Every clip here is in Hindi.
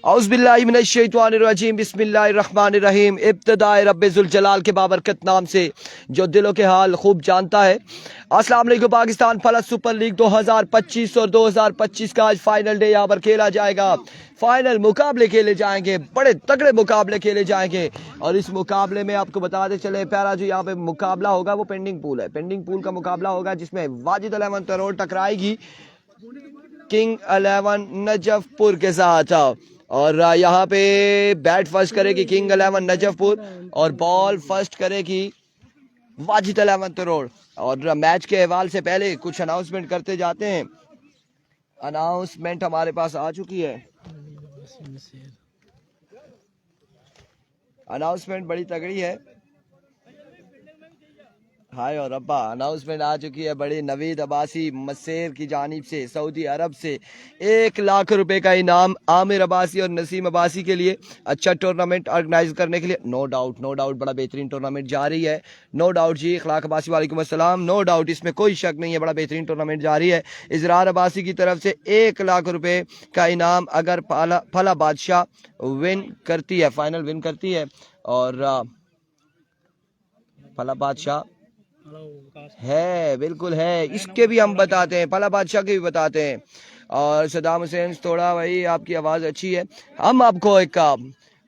औज़ुबिल्लाहिमिनश्शैतानिर्रजीम बिस्मिल्लाहिर्रहमानिर्रहीम। इब्तिदाए रब्बिजुल जलाल के बाबरकत नाम से जो दिलों के हाल खूब जानता है। अस्सलाम वालेकुम। पाकिस्तान फला सुपर लीग 2025 और 2025 का आज फाइनल डे यहाँ पर खेला जाएगा। फाइनल मुकाबले खेले जाएंगे, बड़े तगड़े मुकाबले खेले जाएंगे। और इस मुकाबले में आपको बताते चले, पहला जो यहाँ पे मुकाबला होगा वो पेंडिंग पूल है। पेंडिंग पूल का मुकाबला होगा जिसमें वाजिद 11 तरोड़ टकराएगी किंग 11 नजफपुर के साथ। और यहाँ पे बैट फर्स्ट करेगी किंग 11 नजफपुर और बॉल फर्स्ट करेगी वाजिद 11 तरोड़। और मैच के हवाले से पहले कुछ अनाउंसमेंट करते जाते हैं। अनाउंसमेंट हमारे पास आ चुकी है। अनाउंसमेंट बड़ी तगड़ी है। हाय और अब्बा अनाउंसमेंट आ चुकी है बड़ी। नवीद अब्बासी मसेर की जानिब से सऊदी अरब से 1 लाख रुपए का इनाम आमिर अब्बासी और नसीम अब्बासी के लिए। अच्छा टूर्नामेंट ऑर्गेनाइज करने के लिए नो डाउट बड़ा बेहतरीन टूर्नामेंट जारी है। नो डाउट जी। इखलाक अब्बासी वालेकुम अस्सलाम। नो डाउट, इसमें कोई शक नहीं है, बड़ा बेहतरीन टूर्नामेंट जारी है। इजरार अब्बासी की तरफ से 1 लाख रुपए का इनाम अगर फला बादशाह विन करती है, फाइनल विन करती है। और फला बादशाह है, बिल्कुल है, इसके भी हम बताते हैं, फला बादशाह के भी बताते हैं। और सदाम हुसैन थोड़ा भाई आपकी आवाज़ अच्छी है। हम आपको एक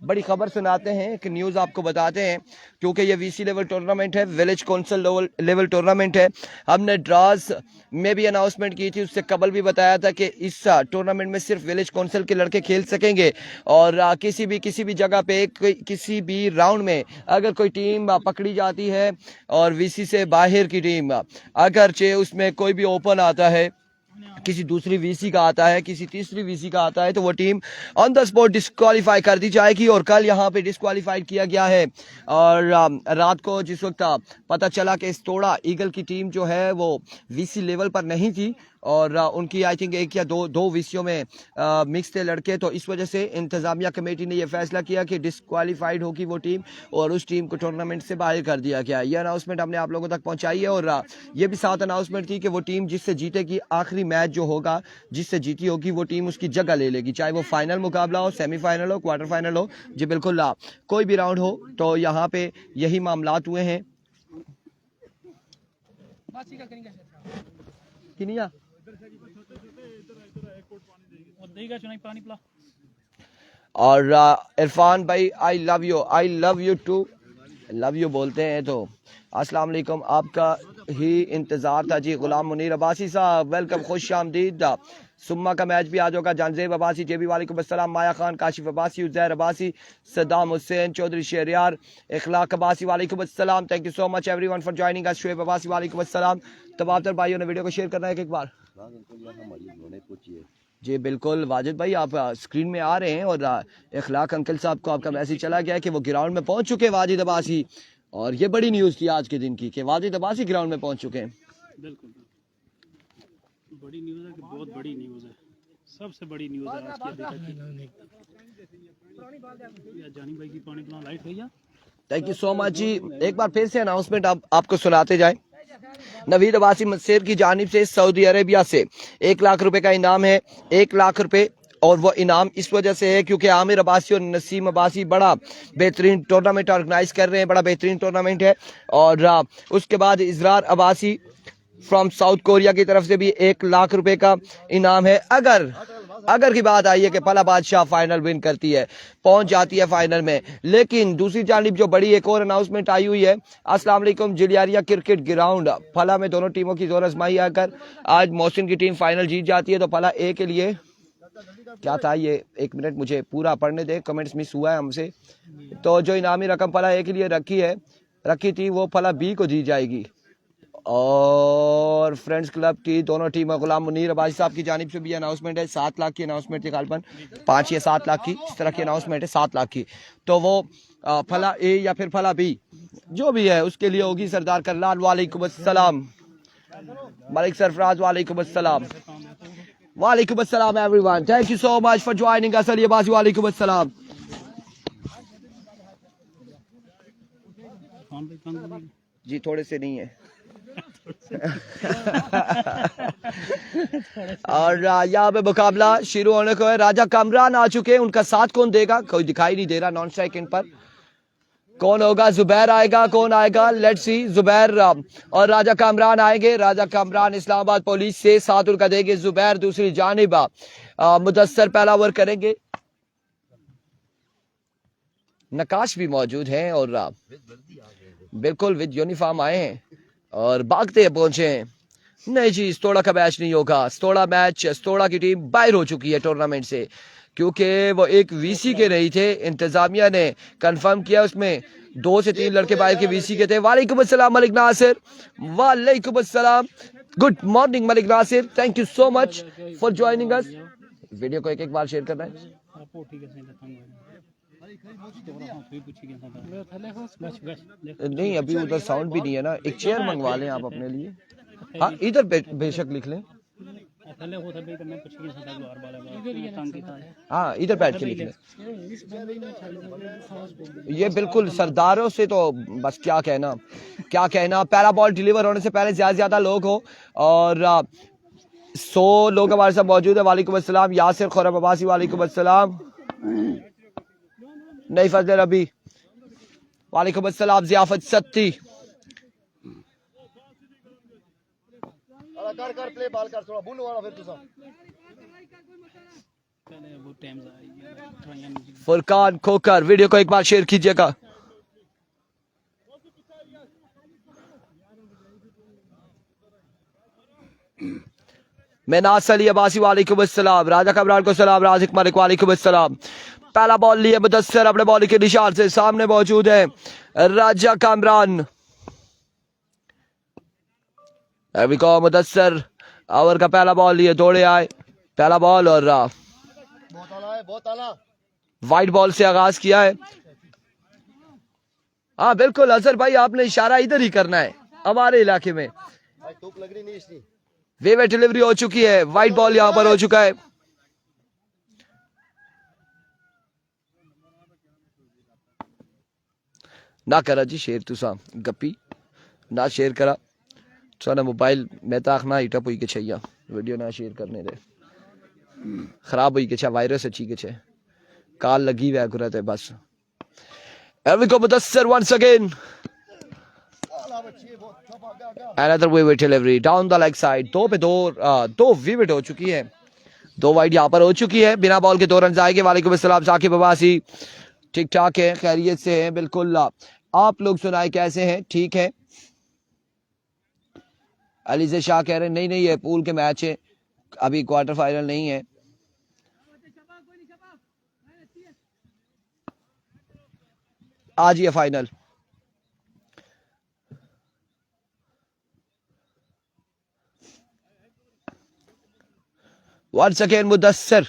बड़ी खबर सुनाते हैं, एक न्यूज़ आपको बताते हैं, क्योंकि ये वीसी लेवल टूर्नामेंट है, विलेज काउंसिल लेवल टूर्नामेंट है। हमने ड्राज में भी अनाउंसमेंट की थी, उससे कबल भी बताया था कि इस टूर्नामेंट में सिर्फ विलेज काउंसिल के लड़के खेल सकेंगे। और किसी भी जगह पे किसी भी राउंड में अगर कोई टीम पकड़ी जाती है और वीसी से बाहर की टीम, अगरचे उसमें कोई भी ओपन आता है, किसी दूसरी वीसी का आता है, किसी तीसरी वीसी का आता है, तो वो team on the spot disqualify कर दी जाएगी। और कल यहाँ पे डिस्क्वालीफाइड किया गया है। और रात को जिस वक्त पता चला कि इस्तोड़ा ईगल की टीम जो है वो वीसी लेवल पर नहीं थी और उनकी आई थिंक 1 या 2 विषयों में मिक्स थे लड़के, तो इस वजह से इंतजामिया कमेटी ने यह फैसला किया कि डिस्क्वालीफाइड होगी वो टीम और उस टीम को टूर्नामेंट से बाहर कर दिया गया। ये अनाउंसमेंट हमने आप लोगों तक पहुंचाई है। और ये भी साथ अनाउंसमेंट थी कि वो टीम जिससे जीतेगी, आखिरी मैच जो होगा जिससे जीती होगी वो टीम उसकी जगह ले लेगी, चाहे वो फाइनल मुकाबला हो, सेमीफाइनल हो, क्वार्टर फाइनल हो। जी बिल्कुल, कोई भी राउंड हो। तो यहाँ पे यही मामलात हुए हैं। किनिया और इरफान भाई I love you too, love you बोलते हैं तो अस्सलाम वालेकुम, आपका ही इंतजार था जी। गुलाम मुनीर अब्बासी साहब वेलकम, खुश आमदीद। सुम्मा का मैच भी आज होगा। जानजेब अब्बासी जेबी वालेकुम अस्सलाम, माया खान, काशिफ अब्बासी, उजैर अब्बासी, सद्दाम हुसैन, चौधरी शहरियार, इखलाक अब्बासी वालेकुम अस्सलाम। Thank you so much everyone for joining अस। शुएब अब्बासी वालेकुम अस्सलाम। तमाम भाइयों ने वीडियो को शेयर करना है एक बार। जी बिल्कुल वाजिद भाई, आप स्क्रीन में आ रहे हैं और इखलाक अंकल साहब को आपका मैसेज चला गया कि वो ग्राउंड में पहुंच चुके हैं, वाजिद अब्बासी। और ये बड़ी न्यूज़ थी आज के दिन की कि वाजिद अब्बासी ग्राउंड में पहुंच चुके हैं। बिल्कुल बड़ी न्यूज़ है, बहुत बड़ी न्यूज़ है, सबसे बड़ी न्यूज़ है आज की। जानी भाई की पानी पिलाना लाइट भैया। थैंक यू सो मच जी। एक बार फिर से अनाउंसमेंट आपको सुनाते जाएं। नवीद अब्बासी मसेर की जानिब से सऊदी अरेबिया से 1 लाख रुपए का इनाम है, 1 लाख रुपए। और वो इनाम इस वजह से है क्योंकि आमिर अब्बासी और नसीम अब्बासी बड़ा बेहतरीन टूर्नामेंट ऑर्गेनाइज कर रहे हैं, बड़ा बेहतरीन टूर्नामेंट है। और उसके बाद इजरार अब्बासी फ्रॉम साउथ कोरिया की तरफ से भी 1 लाख रुपए का इनाम है। अगर की बात आई है कि फला बादशाह फाइनल विन करती है, पहुंच जाती है फाइनल में। लेकिन दूसरी जानिब जो बड़ी एक और अनाउंसमेंट आई हुई है। अस्सलाम वालेकुम। जिलियारिया क्रिकेट ग्राउंड फला में दोनों टीमों की जोर आजमाई आकर आज मोहसिन की टीम फाइनल जीत जाती है, तो फला ए के लिए क्या था ये, 1 मिनट मुझे पूरा पढ़ने दे, कमेंट्स मिस हुआ है हमसे। तो जो इनामी रकम फला ए के लिए रखी थी वो फला बी को दी जाएगी। और फ्रेंड्स क्लब की दोनों टीमें, गुलाम मुनीर अब्बासी साहब की जानिब से भी अनाउंसमेंट है। 7 लाख की अनाउंसमेंट थी गालबन, 5 या 7 लाख की इस तरह की अनाउंसमेंट है, 7 लाख की। तो वो फला ए या फिर फला बी जो भी है उसके लिए होगी। सरदार करलाल वालेकुम अस्सलाम, मलिक सरफराज वालेकुम अस्सलाम, वालेकुम अस्सलाम everyone. Thank you so much for joining अस। अली अब्बासी वालेकुम अस्सलाम। जी थोड़े से नहीं है और यहाँ पे मुकाबला शुरू होने को है। राजा कामरान आ चुके हैं, उनका साथ कौन देगा कोई दिखाई नहीं दे रहा। नॉन स्ट्राइक इन पर कौन होगा? जुबैर आएगा, कौन आएगा? Let's see. जुबैर और राजा कामरान आएंगे। राजा कामरान इस्लामाबाद पुलिस से, साथ उनका देंगे जुबैर दूसरी जानिब। मुदस्सर पहला ओवर करेंगे। नकाश भी मौजूद हैं और बिल्कुल विद यूनिफॉर्म आए हैं और भागते पहुंचे हैं। नहीं जी, स्तोड़ा का मैच नहीं होगा। स्तोड़ा की टीम बाहर हो चुकी है टूर्नामेंट से, क्योंकि वो एक वीसी के रही थे। इंतजामिया ने कंफर्म किया, उसमें 2 से 3 लड़के बाहर के वीसी के थे। वालेकुम अस्सलाम मलिक नासिर। वालेकुम अस्सलाम। Good morning Malik Nasir, thank you so much for joining us. Video को एक बार शेयर करना है। नहीं, अभी उधर साउंड भी नहीं है ना। एक चेयर मंगवा लें आप अपने लिए। हाँ, इधर बेशक लिख लें। हाँ, इधर बैठ के लिख लें। ये बिल्कुल सरदारों से तो बस क्या कहना। पहला बॉल डिलीवर होने से पहले ज्यादा लोग हो और 100 लोग हमारे साथ मौजूद है। वालेकुम अस्सलाम यासिर खुरम अब्बासी, वालेकुम अस्सलाम। नहीं फजल अभी, वालेकुम अस्सलाम जियाफत सत्ती। कर प्ले बॉल कर थोड़ा बुन वाला फिर तुसा फुरकान खोकर। वीडियो को एक बार शेयर कीजिएगा। मेनास अली अब्बासी, वालेकुम अस्सलाम। राजा कमरान को सलाम। राजिक मलिक, वालेकुम अस्सलाम। पहला बॉल लिए मुदस्सर अपने बॉल के निशान से, सामने मौजूद है राजा कामरान। अभी को मुदस्सर ओवर का पहला बॉल लिए दौड़े आए। पहला बॉल और बहुत आला वाइट बॉल से आगाज किया है। हाँ बिल्कुल अजहर भाई, आपने इशारा इधर ही करना है। हमारे इलाके में वेवे डिलीवरी हो चुकी है। वाइट बॉल यहां पर हो चुका है। ना करा जी शेयर तुसा गप्पी ना शेयर करा सोना मोबाइल में तो आखना हिटअप हुई के छैया वीडियो ना शेयर करने दे खराब हुई के छा वायरस अच्छी के छे काल लगी हुआ गुरत है बस। एविको Mudassar once again another wave delivery down the leg side। 2 पे 2 विकेट हो चुकी है। 2 वाइड यहाँ पर हो चुकी है। बिना बॉल के 2 रन आएंगे। वालेकुम अस्सलाम साकिब अब्बासी। ठीक ठाक है, खैरियत से हैं बिल्कुल। आप लोग सुनाए कैसे हैं? ठीक है। अलीजे शाह कह रहे हैं नहीं ये पूल के मैच है, अभी क्वार्टर फाइनल नहीं है। आज ये final. Once again Mudassar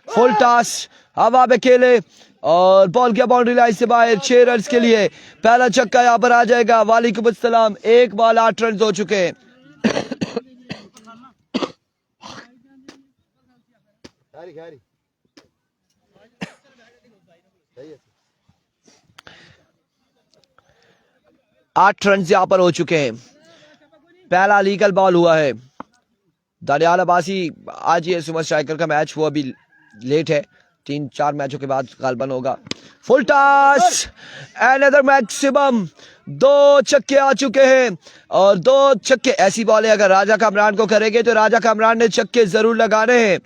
full toss हवा में खेले और बॉल किया बाउंड्री लाइन से बाहर। 6 रन के लिए पहला छक्का यहां पर आ जाएगा। वालेकुम अस्सलाम। 1 बॉल 8 रन हो चुके हैं। 8 रन यहां पर हो चुके हैं। पहला लीगल बॉल हुआ है। दानियाल अब्बासी आज ये सुपर स्ट्राइकर का मैच वो अभी लेट है, 3-4 मैचों के बाद गालबन होगा। फुल टॉस अनदर मैक्सिमम 2 छक्के आ चुके हैं और 2 छक्के ऐसी बॉल है अगर राजा कामरान को करेंगे तो राजा कामरान ने छक्के जरूर लगाने हैं।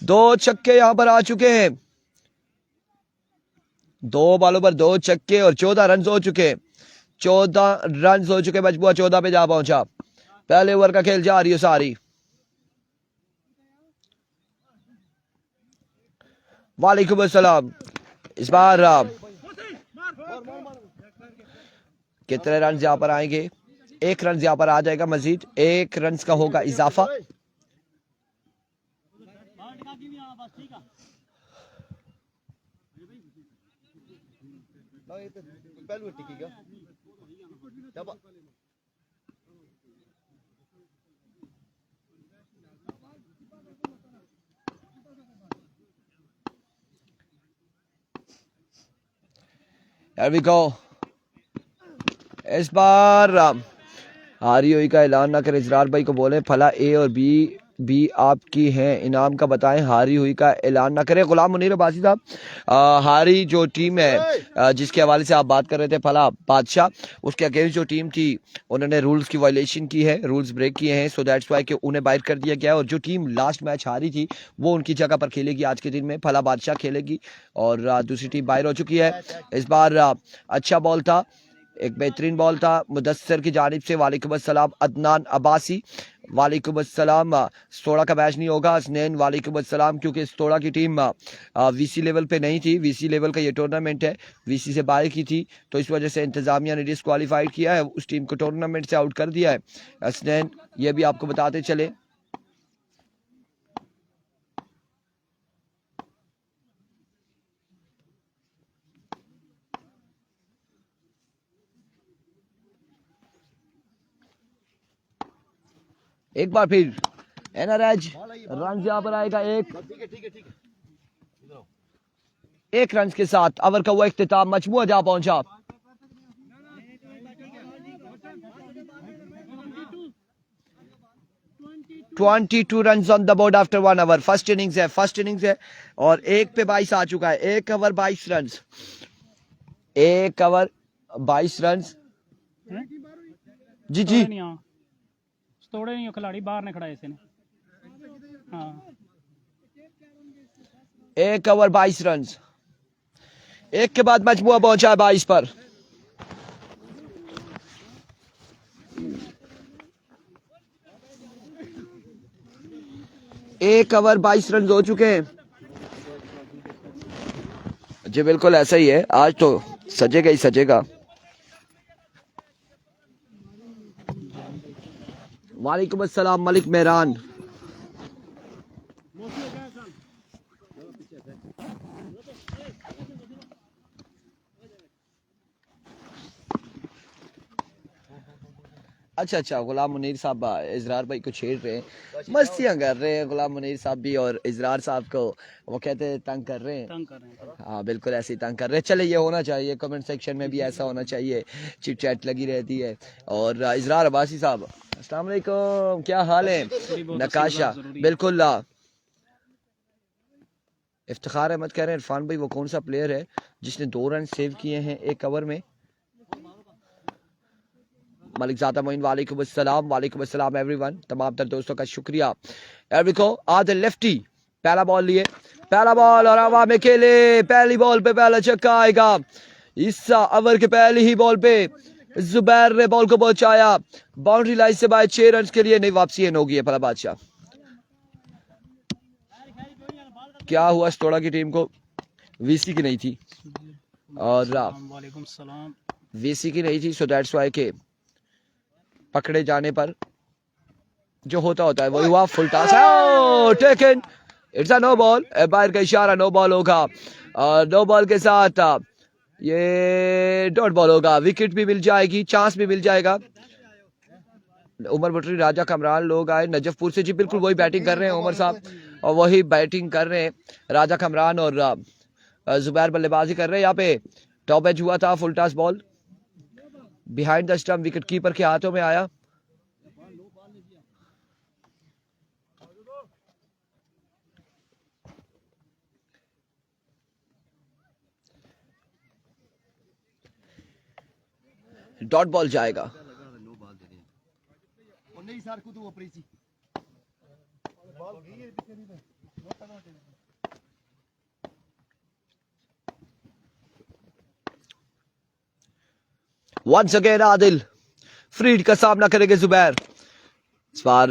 2 छक्के यहां पर आ चुके हैं। 2 बॉलों पर 2 छक्के और 14 रन हो चुके। 14 रन हो चुके। मजबूआ 14 पे जा पहुंचा। पहले ओवर का खेल जा रही है सारी। वालेकुम अस्सलाम। इस बार कितने रन यहां पर आएंगे? 1 रन यहां पर आ जाएगा मजीद। 1 रन का होगा इजाफा। Here we go। इस बार हारी हुई का ऐलान ना करें, इजरार भाई को बोले फला ए और बी आपकी हैं, इनाम का बताएं, हारी हुई का ऐलान ना करें। गुलाम मुनीर अब्बासी साहब, हारी जो टीम है जिसके हवाले से आप बात कर रहे थे फला बादशाह, उसके अगेंस्ट जो टीम थी उन्होंने रूल्स की वायलेशन की है, रूल्स ब्रेक किए हैं, सो दैट्स वाई कि उन्हें बाहर कर दिया गया है। और जो टीम लास्ट मैच हारी थी वो उनकी जगह पर खेलेगी आज के दिन में, फला बादशाह खेलेगी। और दूसरी टीम बाहर हो चुकी है। इस बार अच्छा बॉल था, एक बेहतरीन बॉल था मुदस्सर की जानिब से। वालेकुम अस्सलाम अदनान अब्बासी, वालेकुम अस्सलाम। स्टोड़ा का मैच नहीं होगा हसनैन, वालेकुम अस्सलाम, क्योंकि स्टोड़ा की टीम वीसी लेवल पे नहीं थी, वीसी लेवल का ये टूर्नामेंट है, वीसी से बाहर की थी, तो इस वजह से इंतजामिया ने डिस्क्वालीफाइड किया है, उस टीम को टूर्नामेंट से आउट कर दिया है हसनैन, ये भी आपको बताते चले। एक बार फिर एनआरएच रन यहाँ पर आएगा, एक रन के साथ ओवर का वो इख्तिताम, मजमुआ जा पहुंचा। Two run on the board after 1 over. First innings है और 1 पे 22 आ चुका है। 1 ओवर 22 रन, 1 ओवर 22 रन। जी जी तोड़े नहीं, खिलाड़ी बाहर ने खड़ा है इसने। हाँ 1 ओवर 22 रन, 1 के बाद मजमुआ पहुंचा है 22 पर। एक ओवर 22 रन हो चुके हैं। जी बिल्कुल ऐसा ही है, आज तो सजेगा ही सजेगा। वालेकुम अस्सलाम मलिक मेहरान। अच्छा, गुलाम मुनीर साहब इजरार भाई को छेड़ रहे हैं, मस्तियां कर रहे हैं गुलाम मुनीर साहब भी, और इजरार साहब को वो कहते हैं तंग कर रहे हैं। हाँ बिल्कुल ऐसे ही तंग कर रहे हैं। चले, ये होना चाहिए, कमेंट सेक्शन में भी ऐसा होना चाहिए, चिट चैट लगी रहती है। और इजरार अब्बासी साहब अस्सलाम वालेकुम, क्या हाल है? नकाशा बिल्कुल। इफ्तिखार अहमद कह रहे हैं इरफान भाई वो कौन सा प्लेयर है जिसने 2 रन सेव किए हैं 1 ओवर में? मलिक ज़ादा मोइन, वालेकुम अस्सलाम एवरीवन, तमाम तर दोस्तों का शुक्रिया। एवरीको आदि लेफ्टी, पहला बॉल लिए, पहला बॉल और हवा में खेले, पहली बॉल पे पहला छक्का आएगा इस ओवर के पहली ही बॉल पे। जुबैर ने बॉल को पहुंचाया बाउंड्री लाइन से बाहर, 6 रन के लिए। नहीं, वापसी एंड होगी है फला बादशाह। क्या हुआ स्टोड़ा की टीम को? वीसी की नहीं थी और वीसी की नहीं थी, सो दैट्स व्हाई के पकड़े जाने पर जो होता है वही हुआ। फुल टॉस है, taken, it's a no ball, बाहर का इशारा, नो बॉल होगा। और नो बॉल के साथ ये डॉट बॉल होगा, विकेट भी मिल जाएगी, चांस भी मिल जाएगा। उमर बटरी, राजा कमरान लोग आए नजफपुर से, जी बिल्कुल वही बैटिंग कर रहे हैं उमर साहब, और वही बैटिंग कर रहे हैं राजा कमरान, और जुबैर बल्लेबाजी कर रहे हैं। यहाँ पे टॉप एज हुआ था, full toss ball behind the stump, wicket keeper के हाथों में आया। डॉट बॉल जाएगा। वंस अगेन आदिल, फ्रीड का सामना करेंगे जुबैर। इस बार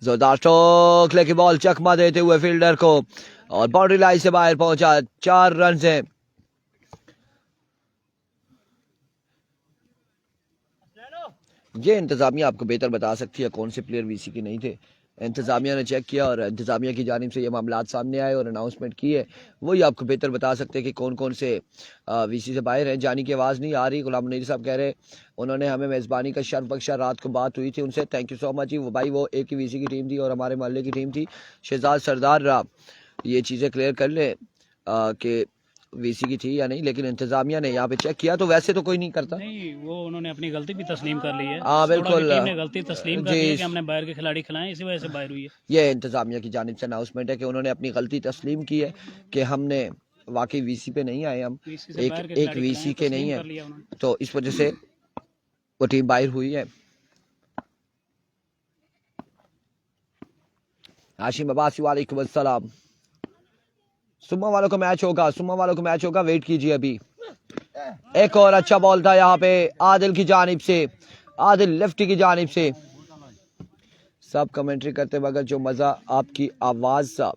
जोरदार स्ट्रोक लेके बॉल चकमा देते हुए फील्डर को, और बाउंड्री लाइन से बाहर पहुंचा, 4 रन है। ये इंतजामिया आपको बेहतर बता सकती है कौन से प्लेयर वीसी के नहीं थे। इंतजामिया ने चेक किया और इंतजामिया की जानिब से ये मामला सामने आए और अनाउंसमेंट की है, वही आपको बेहतर बता सकते हैं कि कौन कौन से वीसी से बाहर हैं। जानी की आवाज़ नहीं आ रही, गुलाम मुनीर साहब कह रहे उन्होंने हमें मेज़बानी का शर्फ बख्शा, रात को बात हुई थी उनसे, थैंक यू सो मच जी। वो भाई वो एक ही वीसी की टीम थी और हमारे मोहल्ले की टीम थी। शहजाद सरदार ये चीज़ें क्लियर कर लें कि वीसी की थी या नहीं, लेकिन इंतजामिया ने यहाँ पे चेक किया तो वैसे तो कोई नहीं करता। नहीं, वो उन्होंने अपनी गलती भी तस्लीम कर ली है। हाँ थोड़ा की बिल्कुल टीम ने गलती तस्लीम कर ली है जी, कि हमने बाहर के खिलाड़ी खिलाए, इसी वजह से बाहर हुई है। ये इंतजामिया की जानिब से अनाउंसमेंट है कि उन्होंने अपनी गलती तस्लीम की है कि हमने वाकई वीसी पे नहीं आए, हम वीसी से बाहर के एक खिलाड़ी वीसी खिलाए, के नहीं तस्लीम है, कर लिया उन्होंने। तो इस वजह से वो टीम बाहर हुई है। हाशिम अब्बासी वालेकुम अस्सलाम। सुम्मा वालों का मैच होगा, सुम्मा वालों का मैच होगा, वेट कीजिए अभी। एक और अच्छा बॉल था यहाँ पे आदिल की जानिब से, आदिल लेफ्टी की जानिब से। सब कमेंट्री करते मगर जो मज़ा आपकी आवाज़ सा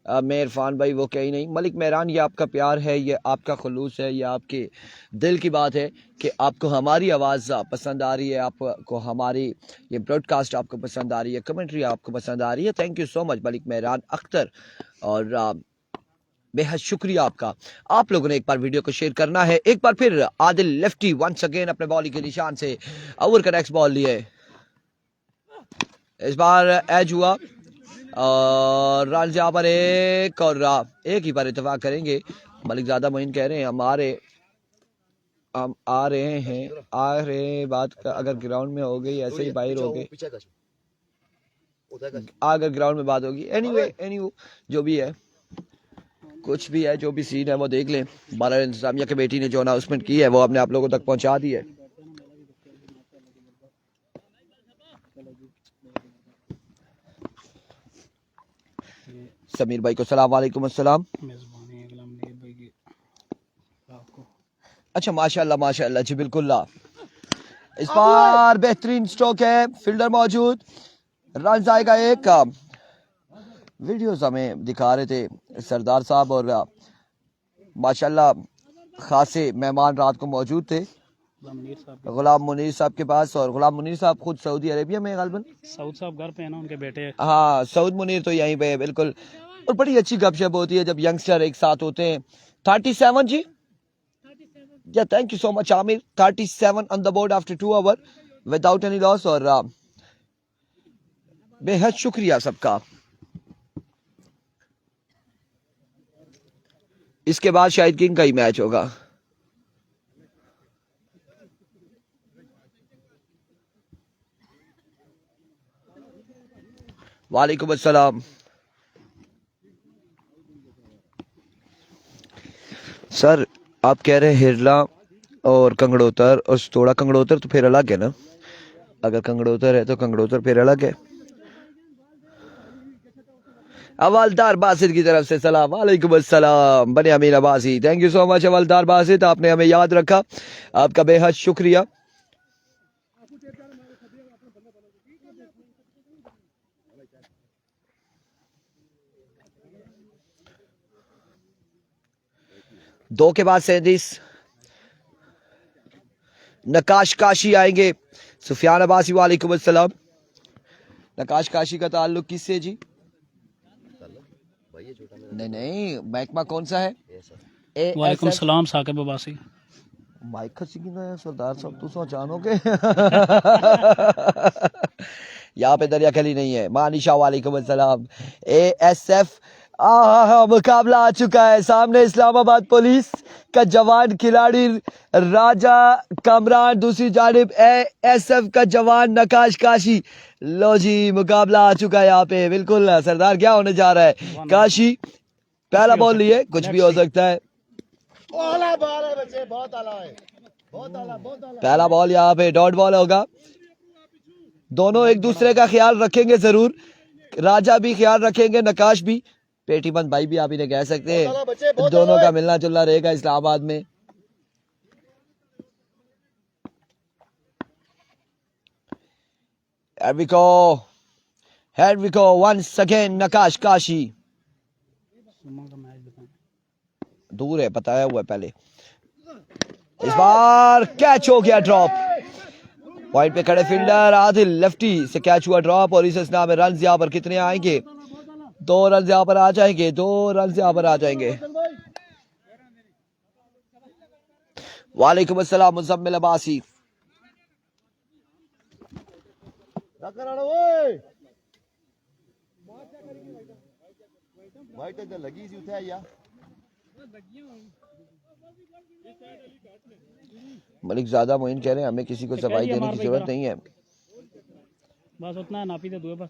में इरफान भाई वो कहीं नहीं। मलिक मेहरान, ये आपका प्यार है, ये आपका खुलूस है, ये आपके दिल की बात है कि आपको हमारी आवाज़ पसंद आ रही है, आपको हमारी ये ब्रॉडकास्ट आपको पसंद आ रही है, कमेंट्री आपको पसंद आ रही है। Thank you so much Malik Mehran Akhtar, और बेहद शुक्रिया आपका। आप लोगों ने एक बार वीडियो को शेयर करना है। एक बार फिर आदिल लेफ्टी वंस अगेन अपने बॉलिंग के निशान से ओवर का नेक्स्ट बॉल लिए, इस बार एज हुआ और रन यहाँ पर एक और एक ही पर इत्तेफाक करेंगे। मलिक ज़्यादा मोइन कह रहे हैं हम आ रहे हैं बात का, अगर ग्राउंड में हो गई ऐसे ही बाहर हो गए, अगर ग्राउंड में बात होगी। एनीवे जो भी है, कुछ भी है, जो भी सीन है वो देख लें। बारह इंतजामिया के बेटी ने जो अनाउंसमेंट की है वो अपने आप लोगों तक पहुंचा दी है। समीर भाई को सलाम वालेकुम अस्सलाम। मेजबानी अगला मुनीर भाई की आपको। अच्छा माशाल्लाह जी बिल्कुल ला। इस बार बेहतरीन स्ट्रोक है, फील्डर मौजूद, रन आएगा एक। वीडियोस हमें दिखा रहे थे सरदार साहब और माशाल्लाह खासे मेहमान रात को मौजूद थे गुलाम मुनीर साहब के पास, और गुलाम मुनीर साहब खुद सऊदी अरेबिया में गालबन। सऊद साहब घर पे है ना, उनके बेटे। हाँ सऊद मुनीर तो यहीं पे है बिल्कुल। और बड़ी अच्छी गपशप होती है जब यंगस्टर एक साथ होते हैं। 37 जी, या thank you so much Aamir. 37 on the board after 2 our without any loss, और बेहद शुक्रिया सबका। इसके बाद शायद किंग का ही मैच होगा। वालेकुम अस्सलाम सर, आप कह रहे हैं हिरला और कंगड़ोतर और थोड़ा कंगड़ोतर तो फिर अलग है ना? अगर कंगड़ोतर है तो कंगड़ोतर फिर अलग है। अवलदार बासित की तरफ से सलाम वालेकुम अस्सलाम। बने Amin Abbasi, thank you so much अवलदार बासित, आपने हमें याद रखा, आपका बेहद शुक्रिया। दो के बाद 37 नकाश काशी आएंगे। सुफियान अब्बासी वालेकुम अस्सलाम। नकाश काशी का ताल्लुक किससे जी? नहीं महकमा कौन सा है? वालेकुम सलाम साकिब अब्बासी। माइक खसी की ना सरदार साहब तू सो जानोगे। यहाँ पे दरिया खली नहीं है। मानिशा वालेकुम अस्सलाम। ASF मुकाबला आ चुका है सामने। इस्लामाबाद पुलिस का जवान खिलाड़ी राजा कामरान, दूसरी जानिब ASF का जवान नकाश काशी। लो जी मुकाबला आ चुका है यहाँ पे। बिल्कुल सरदार, क्या होने जा रहा है? काशी पहला बॉल लिए, कुछ भी हो सकता है। पहला बॉल यहाँ पे डॉट बॉल होगा। दोनों एक दूसरे का ख्याल रखेंगे जरूर, राजा भी ख्याल रखेंगे, नकाश भी, पेटीबंद भाई भी आप इन्हें कह सकते हैं। दोनों का मिलना जुलना रहेगा इस्लामाबाद में। Here we go once again नकाश काशी। दूर है, बताया हुआ है पहले। इस बार कैच हो गया ड्रॉप। पॉइंट पे खड़े फील्डर आदिल लेफ्टी से कैच हुआ ड्रॉप, और इस स्ना में रन यहाँ पर कितने आएंगे? 2 रन यहाँ पर आ जाएंगे, 2 रन यहाँ पर आ जाएंगे। वालेकुम अस्सलाम मुजम्मिल अब्बासी। मलिक ज़्यादा मोइन कह रहे हैं हमें किसी को सफाई देने की जरूरत नहीं है। बस उतना नापी दे दो बस।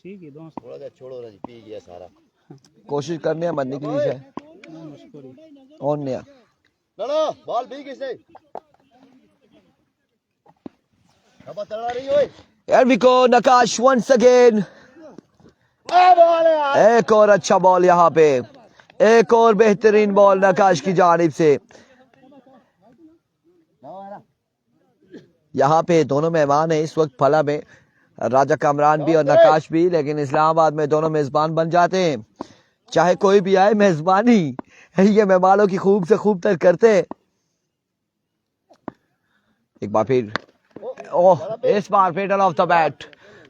ठीक है दोस्त थोड़ा सा छोड़ो राजी पी गया सारा। कोशिश करने हैं मत निकली से और नया ना बॉल भी किसने अब चला रही हो Here we go, Nakash once again. एक और अच्छा बॉल यहाँ पे, एक और बेहतरीन बॉल नकाश की जानिब से। यहाँ पे दोनों मेहमान हैं इस वक्त फला में, राजा कामरान भी और नकाश भी, लेकिन इस्लामाबाद में दोनों मेजबान बन जाते हैं। चाहे कोई भी आए मेजबानी ये मेहमानों की खूब से खूब तर करते हैं। एक बार फिर ओह इस बार फेडल of the bat,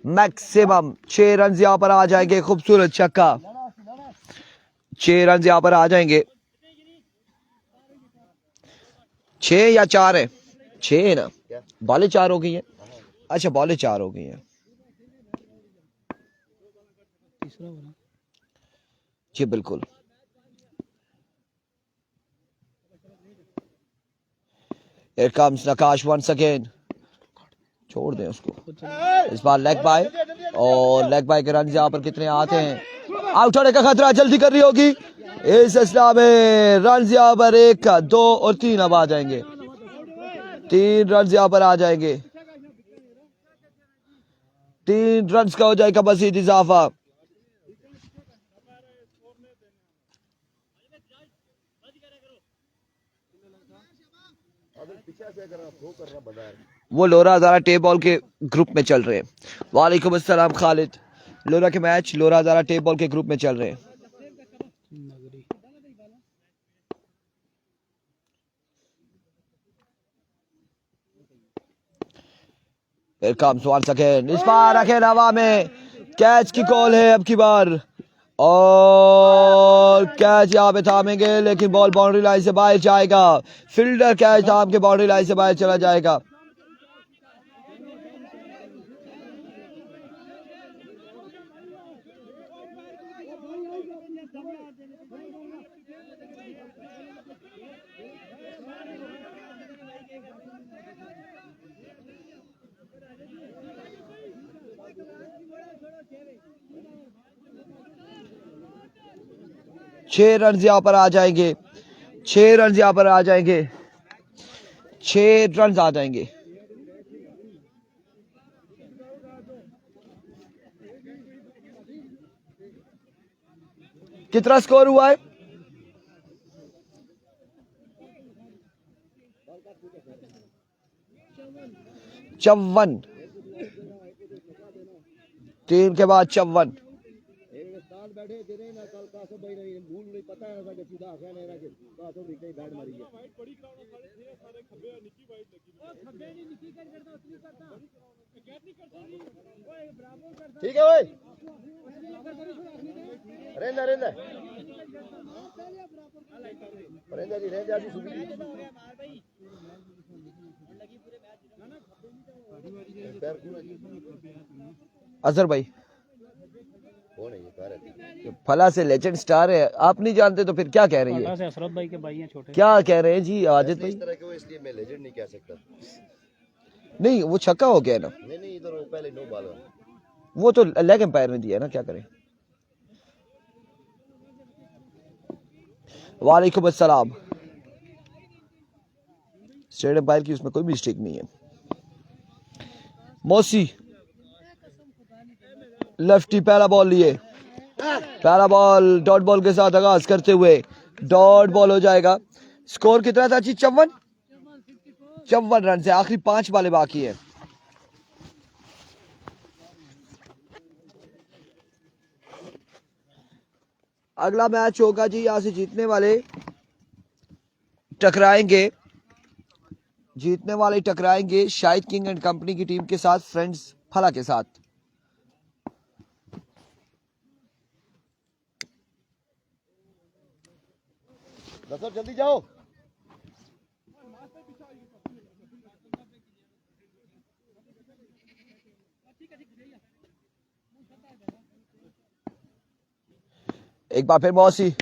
maximum 6 run यहाँ पर आ जाएंगे। खूबसूरत छक्का, 6 रन यहाँ पर आ जाएंगे। 6 या 4 है? 6 है ना, बॉलें 4 हो गई है। अच्छा बॉलें 4 हो गई है जी बिल्कुल। Here comes Nakash once again. छोड़ दें उसको। इस बार लेग बाय, और लेग बाय के रन यहाँ पर कितने आते हैं? आउट होने का खतरा, जल्दी कर रही होगी इस असला में। रन यहाँ पर 1 2 और 3 अब आ जाएंगे। 3 रन यहाँ पर आ जाएंगे। 3 रन का हो जाएगा मजीद इजाफा। वो लोरा हजारा टेप बॉल के ग्रुप में चल रहे हैं। वालेकुम अस्सलाम खालिद। लोरा के मैच लोरा हजारा टेप बॉल के ग्रुप में चल रहे हैं। Here comes once again. इस बार रखे हवा में, कैच की कॉल है अब की बार, और कैच यहाँ पे थामेंगे, लेकिन बॉल बाउंड्री लाइन से बाहर जाएगा। फील्डर कैच थाम के बाउंड्री लाइन से बाहर चला जाएगा। छह रन यहाँ पर आ जाएंगे। 6 रन यहाँ पर आ जाएंगे। 6 रन आ जाएंगे। कितना स्कोर हुआ है? 54। 3 के बाद 54। ठीक है भाई, रेंदा रेंदा रेंदा जी रेंदा जी सुबह अजहर भाई कौन है ये? फला से लेजेंड स्टार है, आप नहीं जानते तो फिर क्या कह रही है? असरत भाई के भाई हैं छोटे। क्या कह रहे हैं जी आदित भाई? इस तरह के वो, इसलिए मैं लेजेंड नहीं कह सकता। नहीं वो छक्का हो गया ना। नहीं इधर वो पहले नो बॉल, वो तो लेग एम्पायर ने दिया ना, क्या करें। वालेकुम अस्सलाम। स्टेट एम्पायर की उसमें कोई मिस्टेक नहीं है। मौसी लेफ्टी पहला बॉल लिए, पहला बॉल डॉट बॉल के साथ आगाज करते हुए डॉट बॉल हो जाएगा। स्कोर कितना था जी? 54 रन से आखिरी 5 बालें बाकी है। अगला मैच होगा जी, यहां से जीतने वाले टकराएंगे, जीतने वाले टकराएंगे शाहिद किंग एंड कंपनी की टीम के साथ, फ्रेंड्स फला के साथ। नसर जल्दी जाओ। एक बार फिर मौसी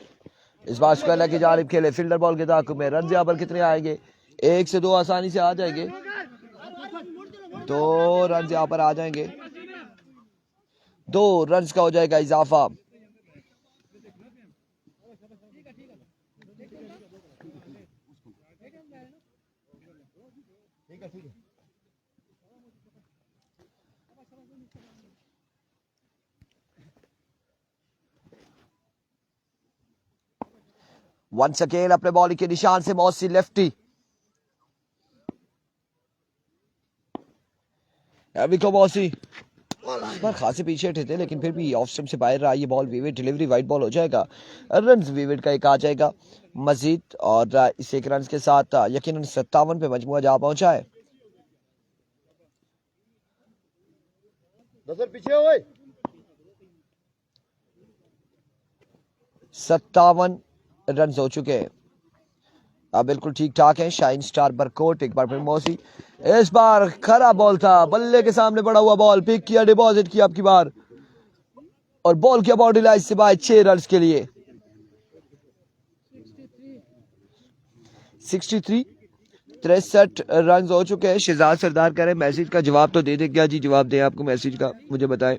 इस बार स्क्वायर की जानिब खेले, फील्डर बॉल के ताक़ुब में। रन यहाँ पर कितने आएंगे? 1 से 2 आसानी से आ जाएंगे, 2 रन यहाँ पर आ जाएंगे, 2 रन का हो जाएगा इजाफा। वंस अगेन अपने बॉलिंग के निशान से मौसी लेफ्टी। अभी को मौसी इस बार खासे पीछे हटे थे, लेकिन फिर भी ऑफ स्टंप से बाहर रहा। ये ball vivid delivery, white ball हो जाएगा। रन विविड का एक आ जाएगा मजीद, और इस 1 रन के साथ यकीनन 57 पे मजमुआ जा पहुंचा है। नसर पीछे हो गए। 57 रन हो चुके हैं। अब बिल्कुल ठीक ठाक है। Shine star Barkot. एक बार फिर मौसी, इस बार खरा बॉल था, बल्ले के सामने पड़ा हुआ बॉल पिक किया, डिपॉजिट किया आपकी बार, और बॉल किया बाउंड्री लाइन से बाहर 6 रन के लिए। 63 रन हो चुके हैं। शहजाद सरदार कह रहे हैं मैसेज का जवाब तो दे दे। क्या जी जवाब दें आपको मैसेज का, मुझे बताएं।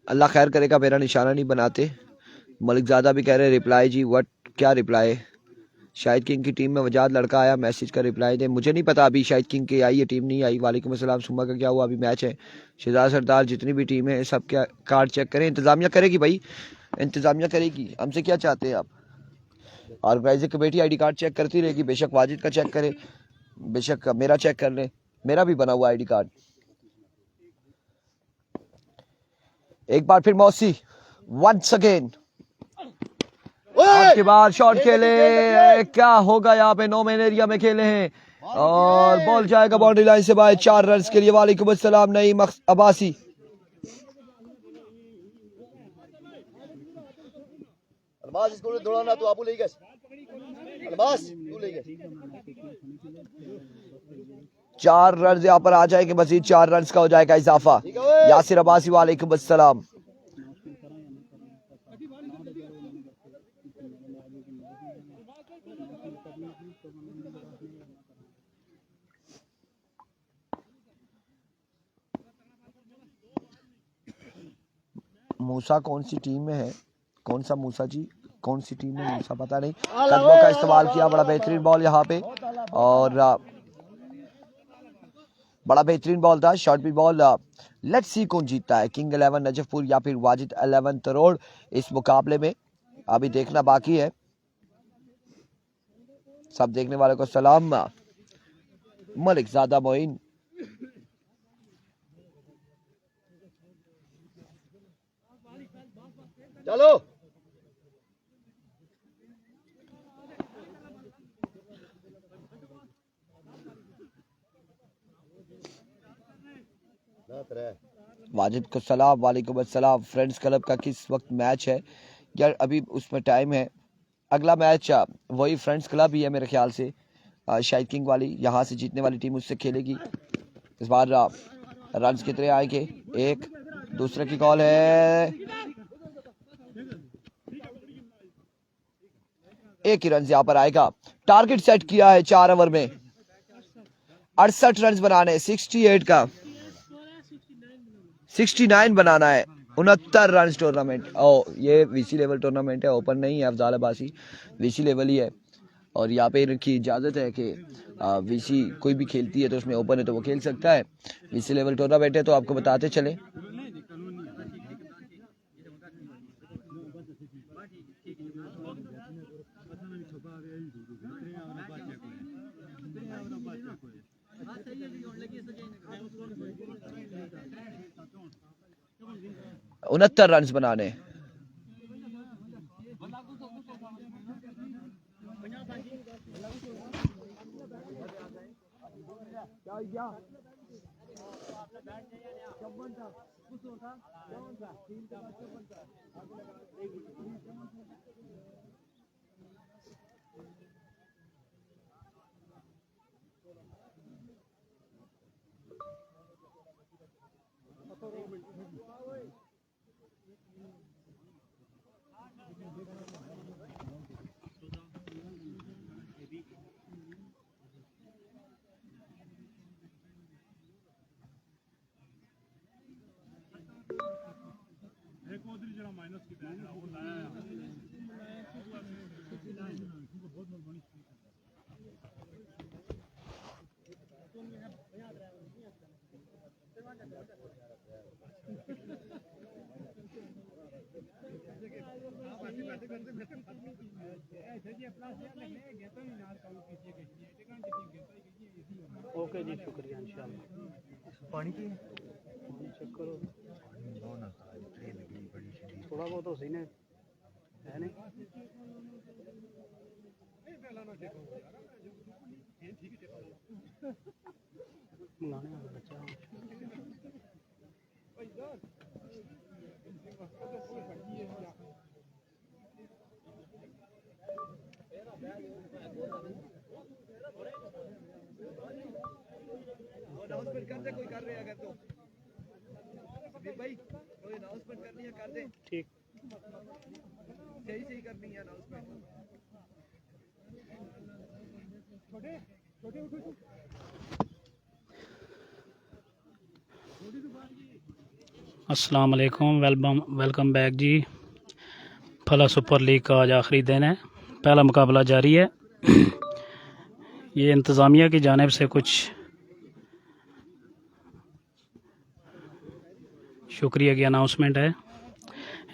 अल्लाह खैर करेगा, मेरा निशाना नहीं बनाते। मलिक ज़ादा भी कह रहे हैं रिप्लाई जी, व्हाट, क्या रिप्लाई? शाहिद किंग की टीम में वजाद लड़का आया, मैसेज का रिप्लाई दे। मुझे नहीं पता अभी शाहिद किंग की आई है टीम, नहीं आई। वालेकुम अस्सलाम। सुम्मा का क्या हुआ? अभी मैच है। शहजाद सरदार जितनी भी टीम है सब क्या कार्ड चेक करें। इंतजामिया करेगी भाई, इंतजामिया करेगी। हमसे क्या चाहते हैं आप? Organizing committee ID card check करती रहेगी। बेशक वाजिद का चेक करे, बेशक मेरा चेक कर ले, मेरा भी बना हुआ आईडी कार्ड। एक बार फिर मौसी वंस अगेन आपके बाद शॉट खेले। क्या होगा यहाँ पे? नो मैन एरिया में खेले हैं, और बॉल जाएगा बाउंड्री लाइन से बाहर 4 रन के लिए। वालेकुम अस्सलाम नईम अब्बासी। अलमास इसको दौड़ाना तो आपू ले गए। अलमास तू ले गए। 4 रन यहाँ पर आ जाएंगे, मजीद 4 रन का हो जाएगा इजाफा। यासिर अब्बासी वालेकुम अस्सलाम। मूसा कौन सी टीम में है? कौन सा मूसा जी? कौन सी टीम में मूसा? पता नहीं। कदमों का इस्तेमाल किया, बड़ा बेहतरीन बॉल यहाँ पे, और बड़ा बेहतरीन बॉल था, शॉर्ट भी बॉल। लेट्स सी कौन जीतता है, किंग 11 नजफपुर या फिर वाजिद 11 तरोड़ इस मुकाबले में। अभी देखना बाकी है। सब देखने वालों को सलाम। मलिक ज़ादा मोइन। चलो वाजिद को सलाम। वालेकुम अस्सलाम। फ्रेंड्स क्लब का किस वक्त मैच है यार? अभी उसमें टाइम है। अगला मैच वही फ्रेंड्स क्लब ही है मेरे ख्याल से। शाहिद किंग वाली, यहाँ से जीतने वाली टीम उससे खेलेगी। इस बार रन कितने आएंगे? 1, दूसरे की कॉल है, 1 ही रन यहाँ पर आएगा। टारगेट सेट किया है 4 ओवर में 68 रन बनाने, 68 का 69 बनाना है। 69 रन टूर्नामेंट। ओ ये वीसी लेवल टूर्नामेंट है, ओपन नहीं है। अफजाल अब्बासी वीसी लेवल ही है, और यहाँ पे इनकी इजाज़त है कि वीसी कोई भी खेलती है तो उसमें ओपन है तो वो खेल सकता है। वीसी लेवल टूर्नामेंट है तो आपको बताते चले। उनहत्तर रन बनाने। ओके जी, शुक्रिया इंशाल्लाह। पानी की चेक करो, थोड़ा बहुत हो सीने है नहीं। मंगाने वाला बच्चा अनाउंसमेंट कर दे, कोई कर रहे अगर तो भाई कोई अनाउंसमेंट करनी है कर दे। ठीक, सही सही करनी है अनाउंसमेंट। अस्सलाम वालेकुम, वेलकम बैक जी। फला सुपर लीग का आज आखिरी दिन है, पहला मुकाबला जारी है। ये इंतज़ामिया की जानिब से कुछ शुक्रिया की अनाउंसमेंट है।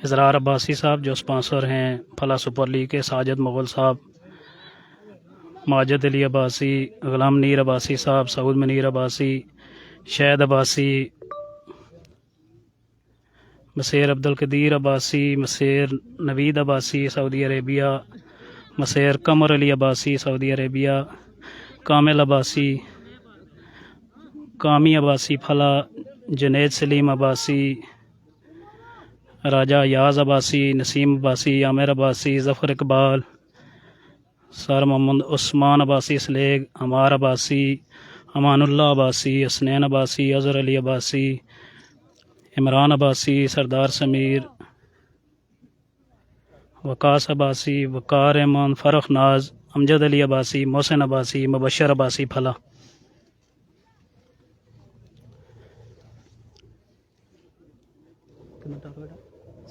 इज़रार अब्बासी साहब जो स्पॉन्सर हैं फला सुपर लीग के, साजिद मुग़ल साहब, माजिद अली अब्बासी, ग़ुलाम नीर अब्बासी साहब, सऊद मनीर अब्बासी, शहद अब्बासी, मसेर अब्दुल कदीर अब्बासी, मसेर नवीद अब्बासी सऊदी अरेबिया, मसेर कमर अली अब्बासी सऊदी अरेबिया, कामिल अब्बासी, कामी अब्बासी फला, जुनैद सलीम अब्बासी, राजा याज अब्बासी, नसीम अब्बासी, आमिर अब्बासी, ज़फ़र इकबाल, सर मोहम्मद उस्मान अब्बासी सलेग, अमार अब्बासी, अमानुल्लाह अब्बासी, हसनैन अब्बासी, अज़हर अली अब्बासी, इमरान अब्बासी, सरदार समीर, वकास अब्बासी, वकार रहमान, फ़रख नाज, अमजद अली अब्बासी, मोहसिन अब्बासी, मुबशर अब्बासी फला।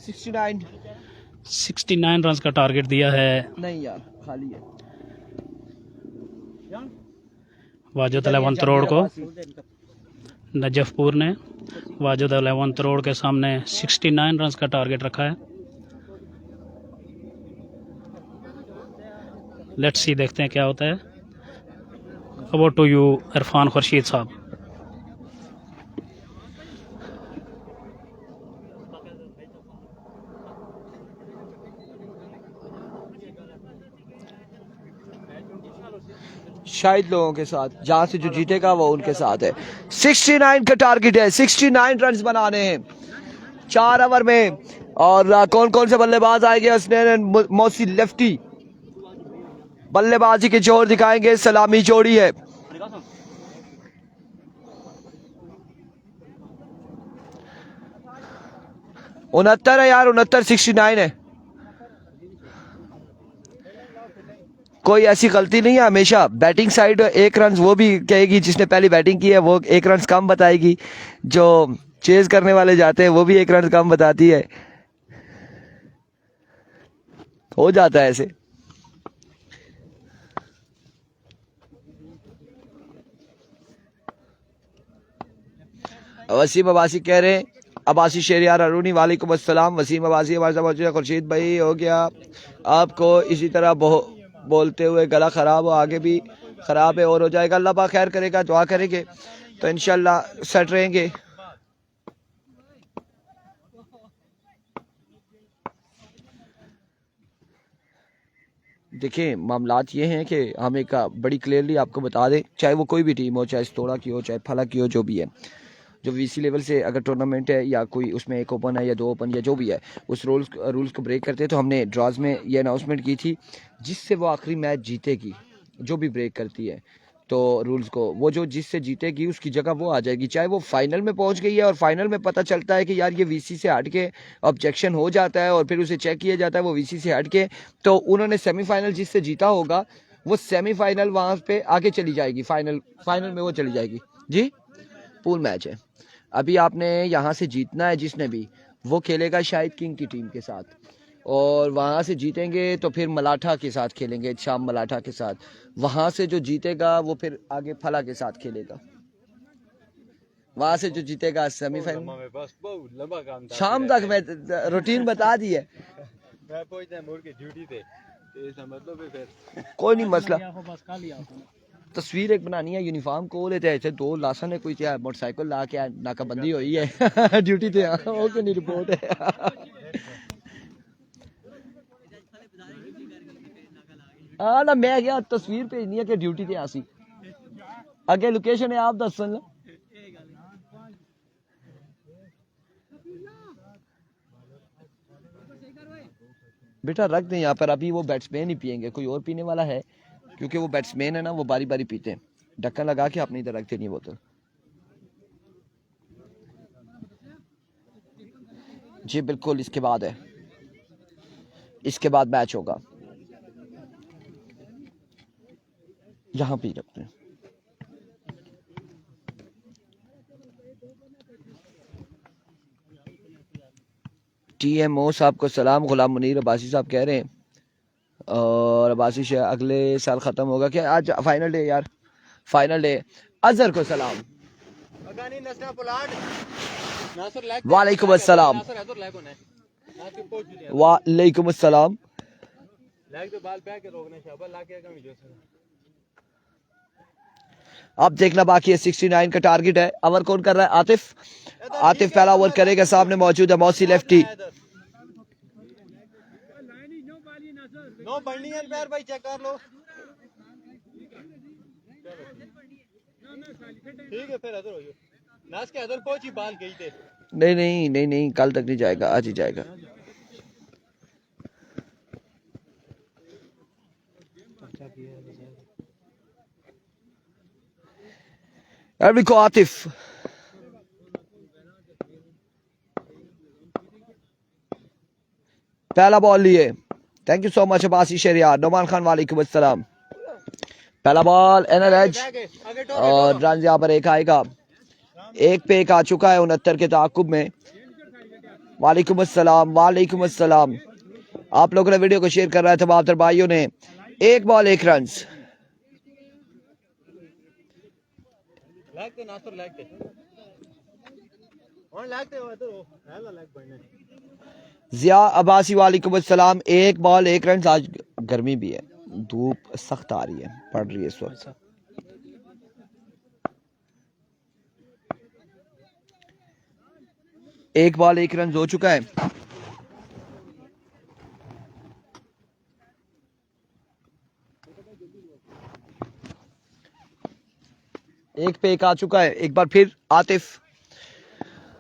$69 69 रन का टारगेट दिया है नहीं यार, खाली है। वाजिद 11th रोड को नजफपुर ने वाजिद 11th रोड के सामने 69 रन का टारगेट रखा है। लेट्स सी, देखते हैं क्या होता है। Over to you Irfan Khurshid साहब। शायद लोगों के साथ, जहां से जो जीतेगा वो उनके साथ है। 69 का टारगेट है, 69 रन बनाने हैं 4 ओवर में। और कौन कौन से बल्लेबाज आएंगे? हसनैन मौसी लेफ्टी बल्लेबाजी के जोर दिखाएंगे, सलामी जोड़ी है। उनहत्तर है यार, 69 69 है। कोई ऐसी गलती नहीं है, हमेशा बैटिंग साइड 1 रन वो भी कहेगी, जिसने पहली बैटिंग की है वो 1 रन कम बताएगी, जो चेज करने वाले जाते हैं वो भी 1 रन कम बताती है। हो जाता है ऐसे। वसीम अब्बासी कह रहे हैं, अब्बासी शेरियार अरूनी वालेकुम अस्सलाम। वसीम अब्बासी हमारे साथ, खुर्शीद भाई हो गया आपको इसी तरह बोलते हुए गला ख़राब हो, आगे भी ख़राब है और हो जाएगा। अल्लाह पाक खैर करेगा, दुआ करेंगे तो इंशाल्लाह सेट रहेंगे। देखिए मामलात ये हैं कि हम एक बड़ी क्लियरली आपको बता दें, चाहे वो कोई भी टीम हो, चाहे स्तोड़ा की हो, चाहे फला की हो, जो भी है, जो वीसी लेवल से अगर टूर्नामेंट है या कोई उसमें 1 ओपन है या 2 ओपन या जो भी है, उस रूल्स को ब्रेक करते हैं। तो हमने ड्रॉज में ये अनाउंसमेंट की थी, जिससे वो आखिरी मैच जीतेगी, जो भी ब्रेक करती है तो रूल्स को, वो जो जिससे जीतेगी उसकी जगह वो आ जाएगी। चाहे वो फाइनल में पहुंच गई है और फाइनल में पता चलता है कि यार ये वीसी से हट के ऑब्जेक्शन हो जाता है और फिर उसे चेक किया जाता है वो वीसी से हट के, तो उन्होंने सेमीफाइनल जिससे जीता होगा वो सेमीफाइनल वहाँ पे आगे चली जाएगी, फाइनल में वो चली जाएगी। जी पूल मैच है, अभी आपने यहाँ से जीतना है जिसने भी, वो खेलेगा शाहिद किंग की टीम के साथ, और वहाँ से जीतेंगे तो फिर मलाठा के साथ खेलेंगे, शाम मलाठा के साथ। वहाँ से जो जीतेगा वो फिर आगे फला के साथ खेलेगा। वहाँ से जो जीतेगा सेमीफाइनल। शाम तक मैं रूटीन बता दी है, कोई नहीं मसला। तस्वीर एक बनानी है, यूनिफॉर्म को लेते हैं दो लाशन है, कोई क्या मोटरसाइकिल ला के नाकाबंदी हुई है ड्यूटी थे ओके नहीं रिपोर्ट है हाँ ना मैं क्या तस्वीर भेजनी है कि ड्यूटी ते आसी अगे लोकेशन है आप दस सुन लो। बेटा रख दें यहाँ पर, अभी वो बैट्समैन ही पियेंगे, कोई और पीने वाला है? क्योंकि वो बैट्समैन है ना, वो बारी बारी पीते हैं। ढक्कन लगा के अपनी इधर रखते नहीं बोतल। जी बिल्कुल, इसके बाद है, इसके बाद मैच होगा, यहाँ पे रखते हैं। TMO साहब को सलाम, गुलाम मुनीर अब्बासी साहब कह रहे हैं, और अब्बासी शाह अगले साल खत्म होगा क्या? आज फाइनल डे यार, फाइनल डे। अजहर को सलाम, वालेकुम अस्सलाम, वालेकुम अस्सलाम। अब देखना बाकी है, 69 का टारगेट है। ओवर कौन कर रहा है? आतिफ। आतिफ पहला ओवर करेगा, सामने मौजूद है मौसी लेफ्टी। भाई चेक कर लो, ठीक है फिर इधर हो जाओ। नास के इधर पहुंची बाल गई थे। नहीं नहीं नहीं नहीं, कल तक नहीं जाएगा, आज ही जाएगा। अभी को आतिफ पहला बॉल लिए। Thank you so much Abbasi Shahriar. Noman Khan वालेकुम अस्सलाम। पहला बॉल एनर एज, और रन यहाँ पर एक आएगा, एक पे एक आ चुका है 69 के ताकुब में। वालेकुम अस्सलाम, वालेकुम अस्सलाम। आप लोगों ने वीडियो को शेयर कर रहे थे तमाम भाइयों ने। एक बॉल एक रन। जिया अब्बासी वालेकुम अस्सलाम। एक बॉल एक रन। आज गर्मी भी है, धूप सख्त आ रही है, पड़ रही है इस वक्त। एक बॉल एक रन हो चुका है। एक पे एक आ चुका है। एक बार फिर आतिफ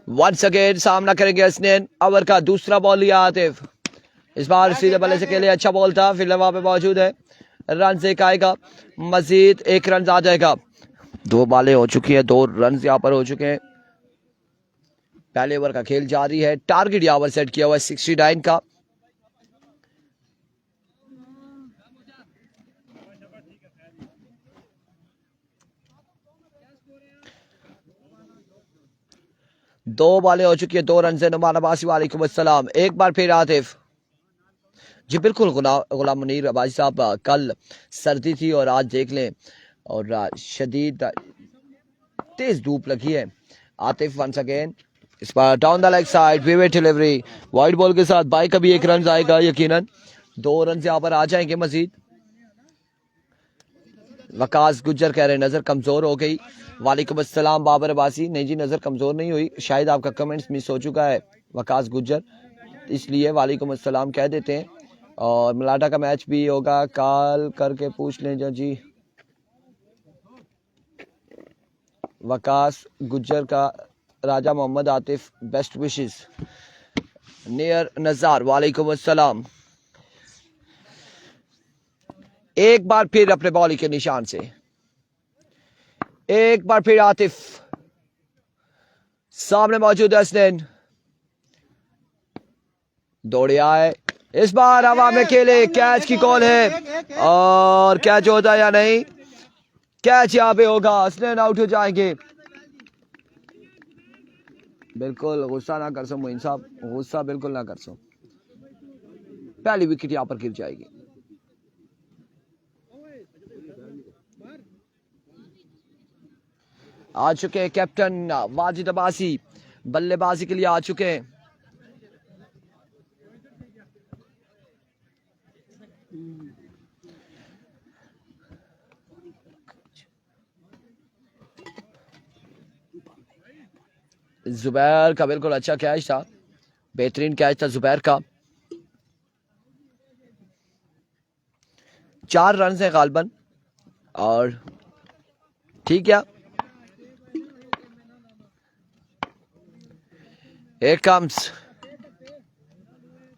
वंस अगेन सामना करेंगे हसनैन। ओवर का दूसरा बॉल लिया आतिफ, इस बार सीधे बल्ले से खेले, अच्छा बॉल था, फिर वहां पे मौजूद है। रन से एक आएगा, मजीद एक रन आ जाएगा। दो बॉलें हो चुकी है, 2 रन यहाँ पर हो चुके हैं। पहले ओवर का खेल जारी है। टारगेट यहाँ पर सेट किया हुआ है 69 का। दो बॉलें हो चुकी है, 2 रन से। नुमान अब्बासी वालेकुम अस्सलाम। एक बार फिर आतिफ। जी बिल्कुल गुलाम मुनीर अब्बासी साहब, कल सर्दी थी और आज देख लें, और शदीद तेज धूप लगी है। आतिफ वंस अगेन, इस बार डाउन द लेग साइड, विवेट डिलीवरी, वाइड बॉल के साथ बाई का भी एक रन आएगा यकीनन। 2 रन यहाँ पर आ जाएंगे मजीद। वकास गुज्जर कह रहे हैं नजर कमजोर हो गई। वालेकुम अस्सलाम बाबर अब्बासी। नहीं जी, नजर कमजोर नहीं हुई, शायद आपका कमेंट्स मिस हो चुका है वकास गुज्जर, इसलिए वालेकुम अस्सलाम कह देते हैं। और मलाटा का मैच भी होगा, कॉल करके पूछ लें जो जी। वकास गुज्जर का राजा मोहम्मद आतिफ बेस्ट विशेस। नियर नजार वालेकुम अस्सलाम। एक बार फिर अपने बॉलिंग के निशान से, एक बार फिर आतिफ। सामने मौजूद है हसनैन, दौड़े आए, इस बार हवा में खेले। कैच की कॉल है, और कैच होता या नहीं? कैच यहां पे होगा, हसनैन आउट हो जाएंगे। बिल्कुल गुस्सा ना कर सो मोइन साहब, गुस्सा बिल्कुल ना कर सो। पहली विकेट यहाँ पर गिर जाएगी। आ चुके हैं कैप्टन वाजिद अब्बासी, बल्लेबाजी के लिए आ चुके हैं। जुबैर का बिल्कुल अच्छा कैच था, बेहतरीन कैच था जुबैर का। 4 रन है गालबन और ठीक है। Here comes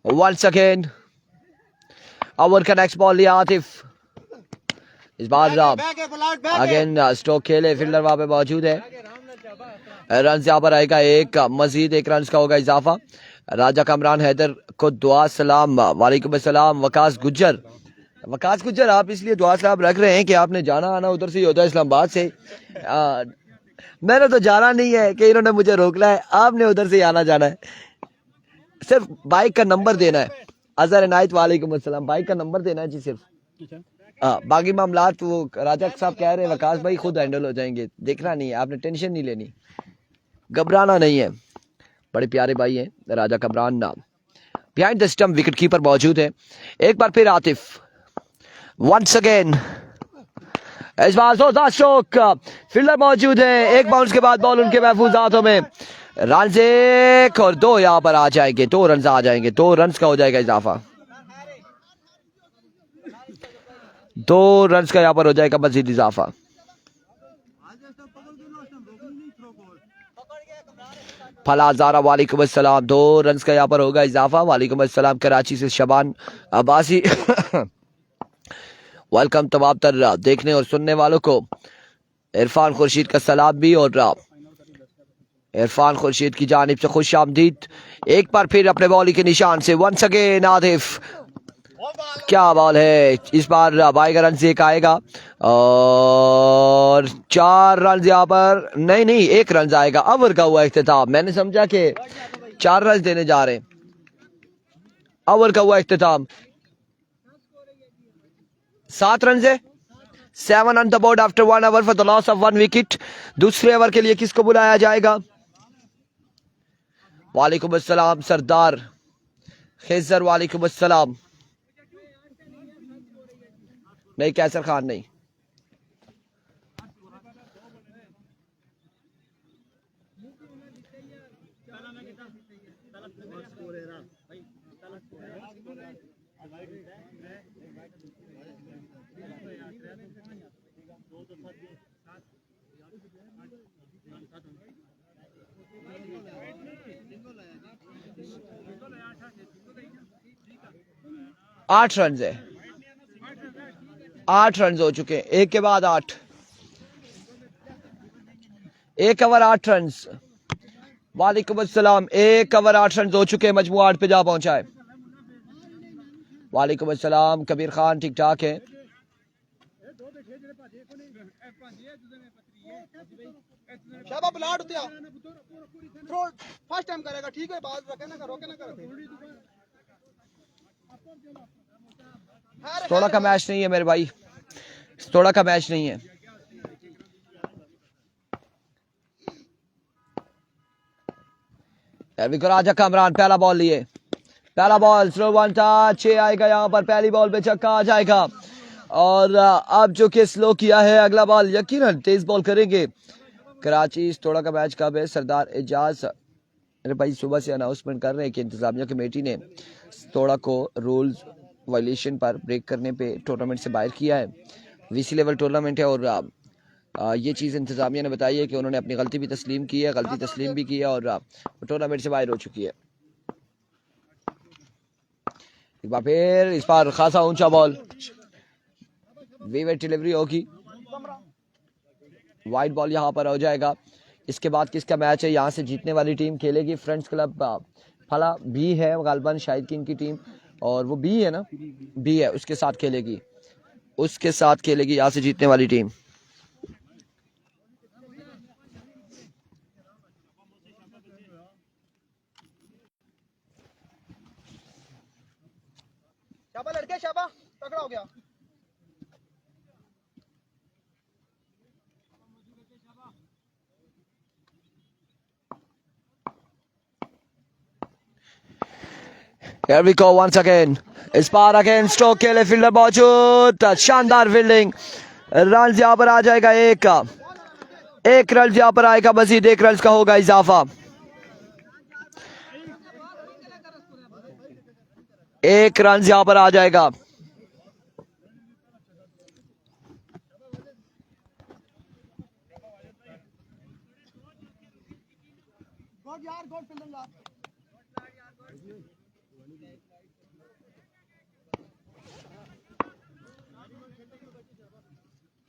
once again our next ball लिया आतिफ। इस बार अगेन स्ट्रोक खेले, फील्डर वहां पे मौजूद है। रन यहाँ पर आएगा एक, मजीद 1 रन का होगा इजाफा। राजा कमरान हैदर को दुआ सलाम, वालेकुम अस्सलाम। वकास गुज्जर आप इसलिए दुआ सलाम रख रहे हैं कि आपने जाना आना उधर से ही होता है, इस्लामाबाद से। मैंने तो जाना नहीं है कि इन्होंने मुझे रोकना है, आपने उधर से आना जाना है, सिर्फ बाइक का नंबर देना है। अजहर इनायत वालेकुम अस्सलाम, बाइक का नंबर देना है जी सिर्फ। बाकी मामलात वो राजा साहब कह रहे हैं वकास भाई खुद हैंडल हो जाएंगे, देखना नहीं है, आपने टेंशन नहीं लेनी, घबराना नहीं है। बड़े प्यारे भाई हैं राजा कमरान नाम। Behind the stump wicket keeper मौजूद है। एक बार फिर आतिफ, वंस अगेन इस बार स्ट्रोक, फील्डर मौजूद है। एक बाउंस के बाद बॉल उनके महफूज हाथों में। रन 1 और 2 यहाँ पर आ जाएंगे, 2 रन आ जाएंगे, 2 रन का हो जाएगा इजाफा, 2 रन का यहाँ पर हो जाएगा मजीद इजाफा। फलाजारा वालेकुम अस्सलाम, 2 रन का यहाँ पर होगा इजाफा। वालेकुम अस्सलाम कराची से शबान अब्बासी। वेलकम तमाम तर देखने और सुनने वालों को। इरफान खुर्शीद का सलाम भी, और इरफान खुर्शीद की जानिब से खुश आमदीद। एक बार फिर अपने बॉलिंग के निशान से वंस अगेन आतिफ, क्या बॉल है इस बार। 22 रन से एक आएगा और 4 रन यहाँ पर नहीं 1 रन आएगा। ओवर का हुआ इख्तिताम, मैंने समझा कि 4 रन देने जा रहे हैं। ओवर का हुआ इख्तिताम, 7 रन है। 7 on the board after 1 over for the loss of 1 wicket। दूसरे ओवर के लिए किसको बुलाया जाएगा? वालेकुम अस्सलाम सरदार खिजर, वालेकुम अस्सलाम। नहीं कैसर खान नहीं, आठ रन है, 8 रन हो चुके हैं, एक के बाद 8, 1 ओवर 8 रन। वालेकुम अस्सलाम, 1 ओवर 8 रन हो चुके हैं, मजमू 8 पे जा पहुंचा है। वालेकुम अस्सलाम कबीर खान, ठीक ठाक है। फर्स्ट टाइम करेगा, ठीक है, बात रखे ना रोके ना करे। थोड़ा का मैच नहीं है मेरे भाई, थोड़ा का मैच नहीं है। राजा कमरान पहला बॉल लिए, पहला बॉल स्लो वन था, 6 आएगा यहाँ पर। पहली बॉल पे छक्का आ जाएगा और अब जो कि स्लो किया है, अगला बॉल यकीनन तेज बॉल करेंगे कराची। इस थोड़ा का मैच कब है? सरदार एजाज, अरे भाई सुबह से अनाउंसमेंट कर रहे हैं कि इंतजामिया कमेटी ने थोड़ा को रूल्स वायलेशन पर ब्रेक करने पे टूर्नामेंट से बाहर किया है। वीसी लेवल टूर्नामेंट है और ये चीज़ इंतजामिया ने बताई है कि उन्होंने अपनी गलती भी तस्लीम की है, गलती तस्लीम भी की है और टूर्नामेंट से बाहर हो चुकी है। एक बार फिर इस बार खासा ऊंचा बॉल, वीवेट डिलीवरी होगी, वाइड बॉल यहाँ पर हो जाएगा। इसके बाद किसका मैच है? यहाँ से जीतने वाली टीम खेलेगी फ्रेंड्स क्लब फला भी है गालबन शाहिद की इनकी टीम, और वो बी है ना, बी है, उसके साथ खेलेगी, उसके साथ खेलेगी यहाँ से जीतने वाली टीम। शाबा लड़के शाबा, तगड़ा हो गया। Here we go once again. इस बार अगेन स्ट्रोक के लिए फील्डर मौजूद, शानदार फील्डिंग। रन यहाँ पर आ जाएगा एक रन यहाँ पर आएगा, मजीद 1 रन का होगा इजाफा। 1 रन यहाँ पर आ जाएगा।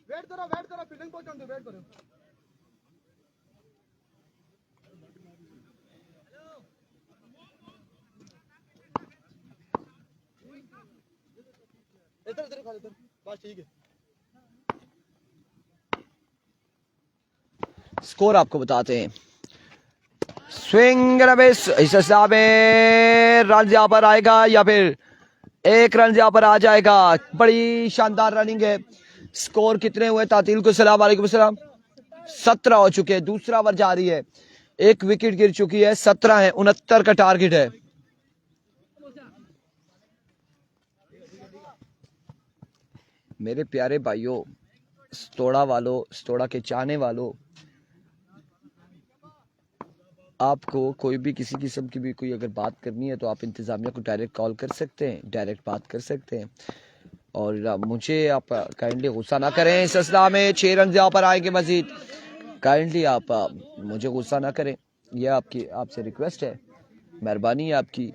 वेट करो फील्डिंग पहुंचाने दो, वेट करो। इधर इधर खा इधर, बस ठीक है। स्कोर आपको बताते हैं। स्विंग रमेश, इस हिसाब में रन यहाँ पर आएगा या फिर 1 रन यहाँ पर आ जाएगा। बड़ी शानदार रनिंग है। स्कोर कितने हुए? तातील को सलाम, वालेकुम सलाम। 17 हो चुके हैं, दूसरा ओवर जारी है। 1 विकेट गिर चुकी है, 17 है, 69 का टारगेट है। मेरे प्यारे भाइयों, स्तोड़ा वालों, स्तोड़ा के चाहने वालों, आपको कोई भी किसी किस्म की भी कोई अगर बात करनी है तो आप इंतजामिया को डायरेक्ट कॉल कर सकते हैं, डायरेक्ट बात कर सकते हैं। और मुझे आप काइंडली गुस्सा ना करें। इस असला में 6 रन यहाँ पर आएंगे मजीद। काइंडली आप मुझे गुस्सा ना करें, यह आपसे रिक्वेस्ट है, मेहरबानी है आपकी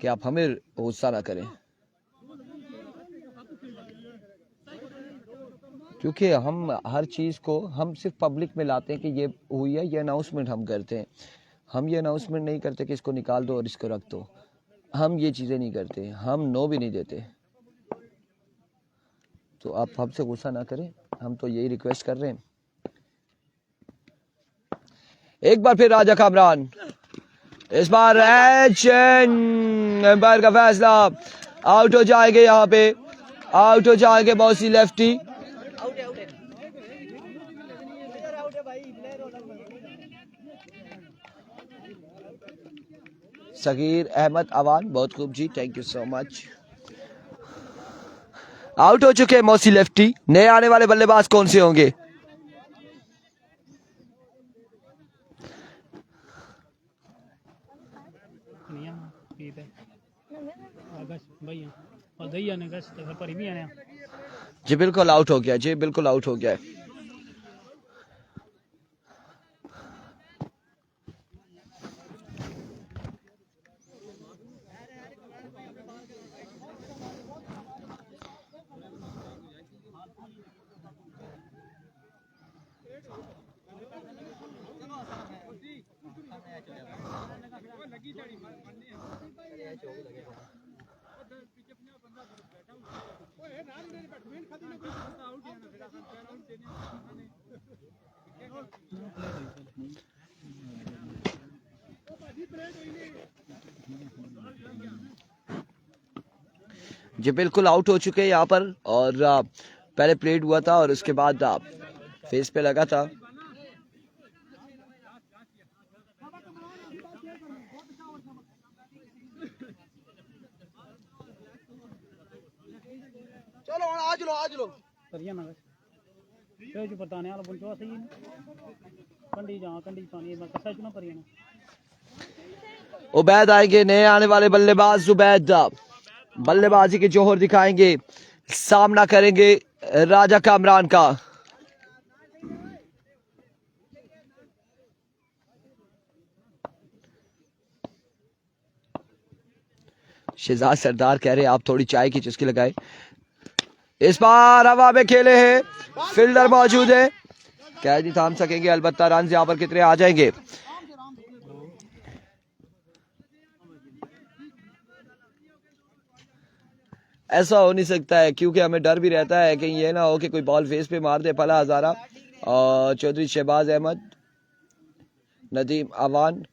कि आप हमें गुस्सा ना करें, क्योंकि हम हर चीज़ को हम सिर्फ पब्लिक में लाते हैं कि ये हुई है, ये अनाउंसमेंट हम करते हैं। हम ये अनाउंसमेंट नहीं करते कि इसको निकाल दो और इसको रख दो। हम ये चीज़ें नहीं करते, हम नो भी नहीं देते। तो आप हमसे गुस्सा ना करें, हम तो यही रिक्वेस्ट कर रहे हैं। एक बार फिर राजा कामरान, इस बार एम्पायर का फैसला, आउट हो जाएंगे, यहाँ पे आउट हो जाएंगे मौसी लेफ्टी। सगीर अहमद अवान, बहुत खूब जी, thank you so much. Out हो चुके हैं मौसी लेफ्टी। नए आने वाले बल्लेबाज कौन से होंगे? जी बिल्कुल आउट हो गया, जी बिल्कुल आउट हो गया है। जी बिल्कुल आउट हो चुके हैं यहाँ पर। और पहले प्लेट हुआ था और उसके बाद फेस पे लगा था। चलो आज लो उबैद आएंगे, नए आने वाले बल्लेबाज उबैद बल्लेबाजी के जोहर दिखाएंगे, सामना करेंगे राजा कामरान का। शहजाद सरदार कह रहे आप थोड़ी चाय की चुस्की लगाए। इस बार हवा में खेले हैं, फील्डर मौजूद है, कैच नहीं थाम सकेंगे, अलबत्ता रन यहाँ पर कितने आ जाएंगे। ऐसा हो नहीं सकता है, क्योंकि हमें डर भी रहता है कि ये ना हो कि कोई बॉल फेस पे मार दे। फला हजारा और चौधरी शहबाज अहमद, नदीम अवान,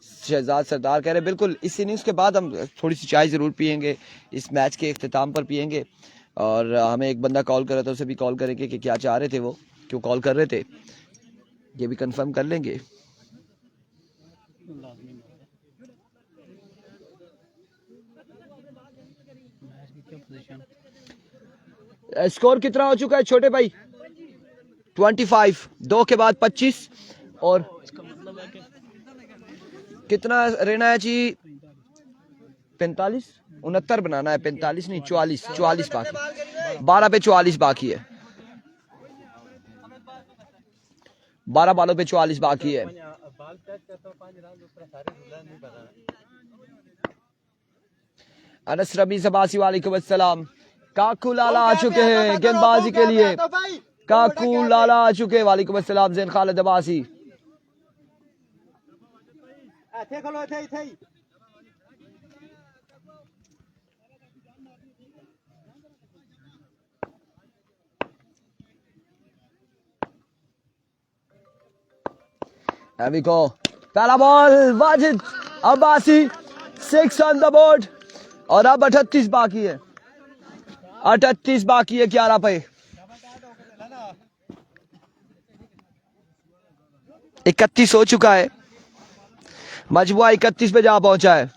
शहजाद सरदार कह रहे बिल्कुल इस इनिंग्स के बाद हम थोड़ी सी चाय ज़रूर पियेंगे, इस मैच के इख्तिताम पर पियेंगे। और हमें एक बंदा कॉल कर रहा था, उसे भी कॉल करेंगे कि क्या चाह रहे थे, वो क्यों कॉल कर रहे थे, ये भी कंफर्म कर लेंगे। स्कोर कितना हो चुका है छोटे भाई? 25, 2 के बाद 25 और कितना रहना है जी? 45, 69 बनाना है, 45 नहीं 44 बाकी, 12 पे 44 बाकी है, 12 बालों पे 44 बाकी है। अनस रबी सबासी वालेकुम अस्सलाम। काकू लाला आ चुके हैं गेंदबाजी के लिए, काकू लाला आ चुके हैं, वालेकुम अस्सलाम। Jain Khalid Abbasi There we go. पहला ball Wajid Abbasi, 6 on the board. और अब 38 बाकी है, 38 बाकी है 11 पे। 31 हो चुका है, मजमुआ 31 पे जा पहुंचा है।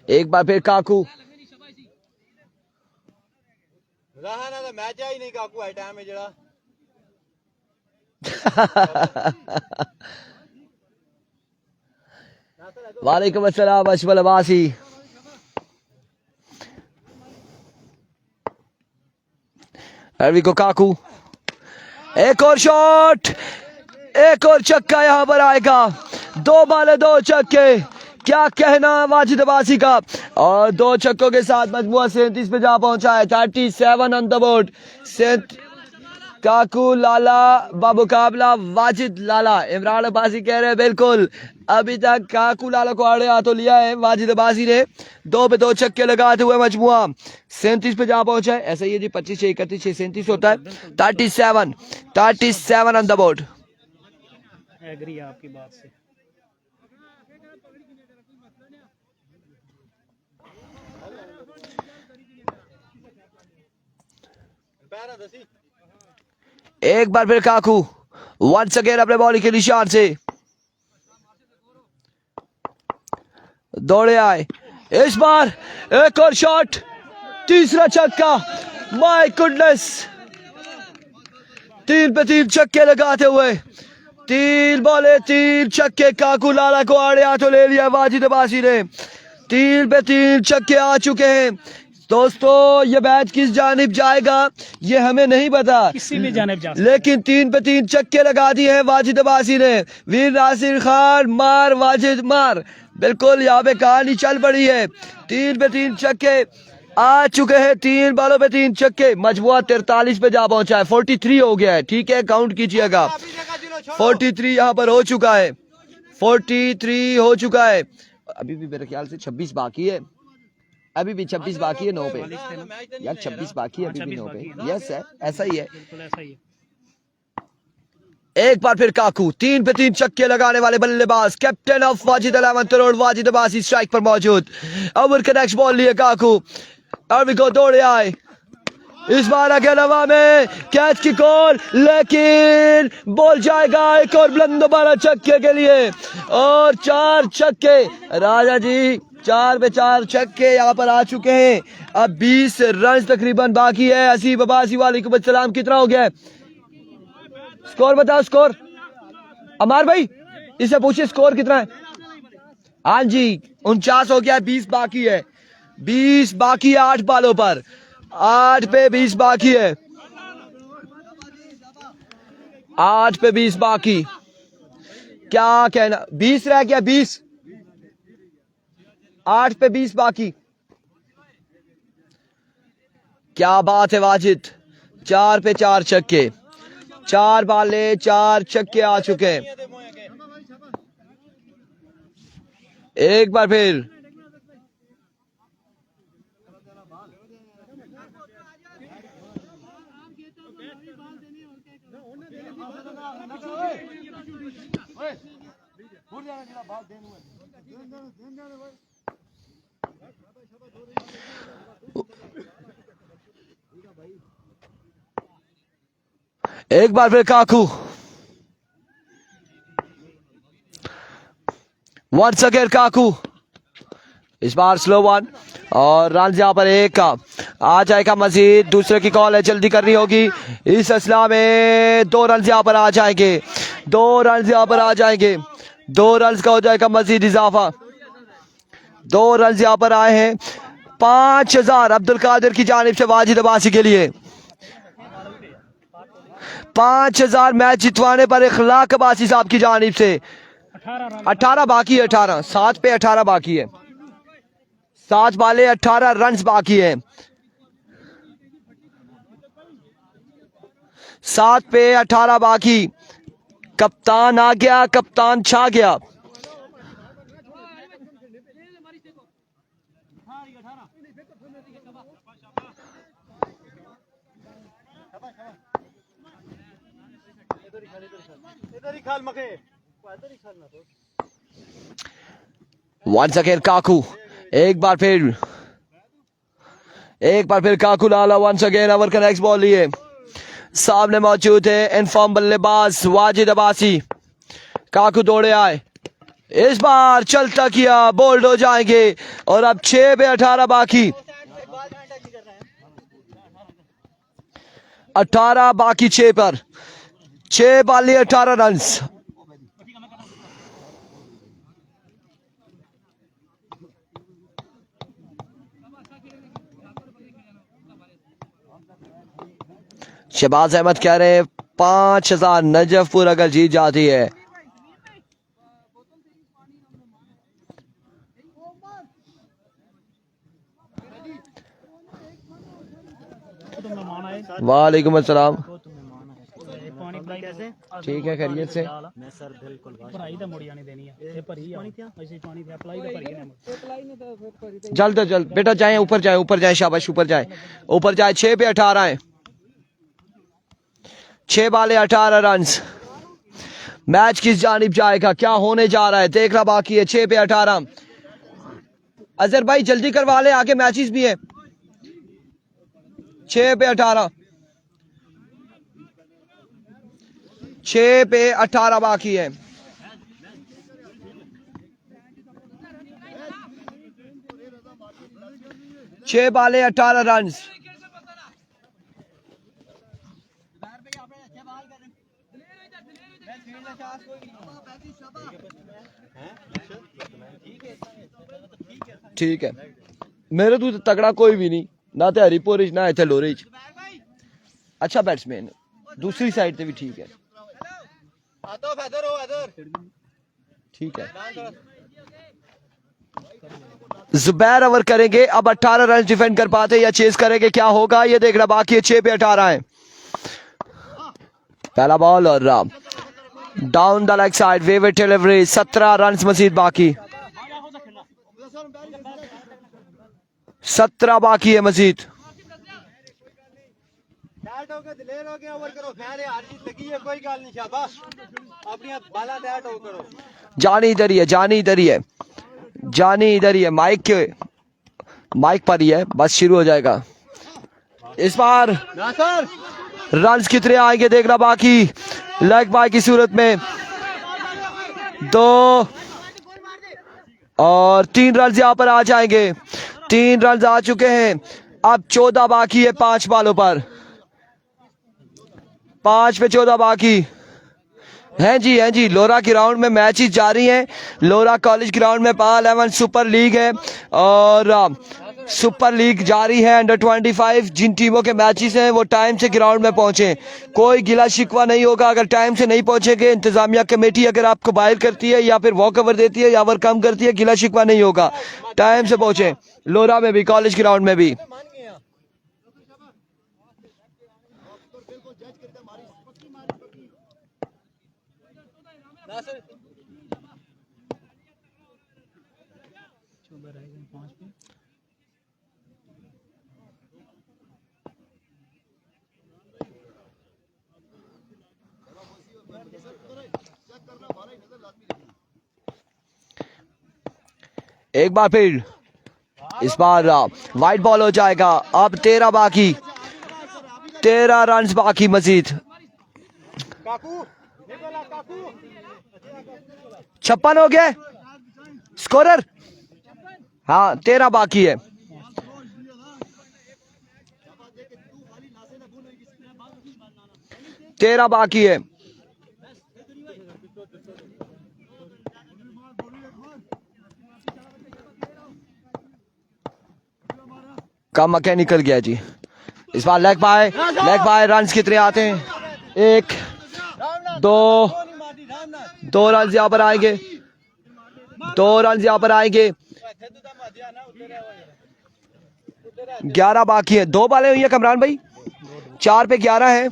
एक बार फिर काकू मैच ही नहीं, काकू है टाइम है जरा। वालेकुम अस्सलाम अशफल अब्बासी। अरवी को काकू, एक और शॉट, एक और छक्का यहां पर आएगा। 2 बाले 2 छक्के, क्या कहना वाजिद अब्बासी का। और 2 छक्कों के साथ मजमुआ 37 पे जा पहुंचा है। 37 ऑन द बोर्ड। काकू लाला बामुकाबला वाजिद लाला। इमरान अब्बासी कह रहे हैं बिल्कुल, अभी तक काकू लाला को आड़े हाथों लिया है वाजिद अब्बासी ने। 2 पे 2 छक्के लगाते हुए मजमुआ 37 पे जा पहुंचा है। ऐसा ही है जी, 25 से 31 से 37 होता है। 37 ऑन द बोर्ड। एग्री है आपकी बात से। एक बार फिर काकू वंस अगेन अपने बॉलिंग के निशान से दौड़े आए। इस बार एक और शॉट, तीसरा छक्का। माय गुडनेस, 3 पे 3 छक्के लगाते हुए 3 बॉले 3 छक्के। काकू लाला को आड़े हाथों ले लिया वाजिद अब्बासी ने। 3 पे 3 छक्के आ चुके हैं। दोस्तों ये मैच किस जानिब जाएगा ये हमें नहीं पता, किसी भी जानिब जा, लेकिन 3 पे 3 छक्के लगा दिए हैं वाजिद अब्बासी ने। वीर नासिर खान मार वाजिद मार, बिल्कुल यहाँ पे कहानी चल पड़ी है। 3 पे 3 छक्के आ चुके हैं, 3 बालों पे 3 छक्के। मजमुआ 43 पे जा पहुंचा है, 43 हो गया है, ठीक है काउंट कीजिएगा। 43 यहाँ पर हो चुका है, 43 हो चुका है। अभी भी मेरे ख्याल से 26 बाकी है, अभी भी 26 बाकी है 9 पे यार, 26 बाकी है अभी भी 9 पे। यस है, ऐसा ही है। एक बार फिर काकू 3 पे 3 छक्के लगाने वाले बल्लेबाज, captain of Wajid 11 crore Wajid Abbasi strike पर मौजूद। ओवर का नेक्स्ट बॉल लिए काकू, अरवी को दौड़े आए। इस बार अगेन हवा में कैच की कॉल, लेकिन बॉल जाएगा एक और बुलंद दोबारा छक्के के लिए। और 4 छक्के राजा जी, 4 पे 4 छक्के यहाँ पर आ चुके हैं। अब 20 रन तकरीबन बाकी है। हसीब अब्बासी वालेकुम अस्सलाम, कितना हो गया है स्कोर? बताओ स्कोर अमार भाई, इससे पूछिए स्कोर कितना है। हाँ जी 49 हो गया है, 20 बाकी है, 20 बाकी है 8 बालों पर, 8 पे 20 बाकी है, 8 पे 20 बाकी। क्या कहना, 20 रह गया, 20, 8 पे 20 बाकी। क्या बात है वाजिद, 4 पे 4 छक्के, 4 बाले 4 छक्के आ चुके हैं। एक बार फिर एक बार फिर काकू, वंस अगेन काकू, इस बार स्लो वन और रन यहाँ पर एक का आ जाएगा मजीद। दूसरे की कॉल है, जल्दी करनी होगी इस असला में। 2 रन यहाँ पर आ जाएंगे, 2 रन यहाँ पर आ जाएंगे, 2 रन का हो जाएगा मजीद इजाफा। 2 रन यहाँ पर आए हैं। 5000 अब्दुल कादिर की जानिब से वाजिद अब्बासी के लिए, 5000 मैच जितवाने पर इखलाक अब्बासी साहब की जानिब से। 18 बाकी है, 18 7 पे 18 बाकी है, 7 वाले 18 रन बाकी है, 7 पे 18 बाकी। कप्तान आ गया, कप्तान छा गया। वंस अगेन काकू, एक बार फिर काकू लाला वंस अगेन ओवर का नेक्स्ट बॉल लिए। सामने मौजूद है इनफॉर्म बल्लेबाज वाजिद अब्बासी। काकू दौड़े आए, इस बार चलता किया, बोल्ड हो जाएंगे और अब 6 पे 18 बाकी, 18 बाकी 6 पर, 6 बाली 18 रन। शहबाज अहमद कह रहे हैं 5000 नजफपुर अगर जीत जाती है। वालेकुम अस्सलाम, ठीक है खैरियत से। जल्द जल्द बेटा जाए, ऊपर जाए, ऊपर जाए, शाबाश ऊपर जाए, ऊपर जाए। 6 पे 18 है, 6 बाले 18 रन। मैच किस जानिब जाएगा, क्या होने जा रहा है देखना बाकी है। 6 पे 18। अजहर भाई जल्दी करवा ले, आगे मैचेस भी है। 6 पे 18, 6 पे 18 बाकी है। छह बाले 18 रन। ठीक है, मेरे तो तगड़ा कोई भी नहीं, ना तो हरीपुर ना इतने लोरे। अच्छा बैट्समैन, दूसरी साइड से भी ठीक है, ठीक है। जुबैर ओवर करेंगे, अब 18 रन डिफेंड कर पाते या चेस करेंगे, क्या होगा ये देखना बाकी है। 6 पे 18 है, पहला बॉल और डाउन द लेग साइड, वेवेट डिलीवरी। 17 रन मजीद बाकी, 17 बाकी है मजीद। जानी इधर ही है, जानी इधर ही है, जानी इधर ही है, माइक पर ही है, बस शुरू हो जाएगा। इस बार रन्स कितने आएंगे देखना बाकी। लेग बाय की सूरत में 2 और 3 रन यहां पर आ जाएंगे। 3 रन आ चुके हैं, अब 14 बाकी है 5 बालों पर। 5 पे 14 बाकी हैं जी, हैं जी। लोरा ग्राउंड में मैचेस जारी हैं। लोरा कॉलेज ग्राउंड में पाल 11 सुपर लीग है और सुपर लीग जारी है अंडर 25। जिन टीमों के मैचेस हैं वो टाइम से ग्राउंड में पहुंचे, कोई गिला शिकवा नहीं होगा अगर टाइम से नहीं पहुंचेंगे। इंतजामिया कमेटी अगर आपको बाहर करती है या फिर वॉक ओवर देती है या ओवर कम करती है, गिला शिकवा नहीं होगा, टाइम से पहुंचे। लोरा में भी, कॉलेज ग्राउंड में भी। एक बार फिर इस बार वाइट बॉल हो जाएगा। अब 13 बाकी, 13 रन बाकी मजीद। 56 हो गए स्कोरर। हाँ 13 बाकी है। तेरह बाकी है। काम मैकेनिकल गया जी। इस बार लेग बाय रन कितने आते हैं? 1 2 रन यहाँ पर आएंगे, 2 रन यहाँ पर आएंगे। 11 बाकी है। 2 बालें हुई है कमरान भाई, 4 पे 11 है।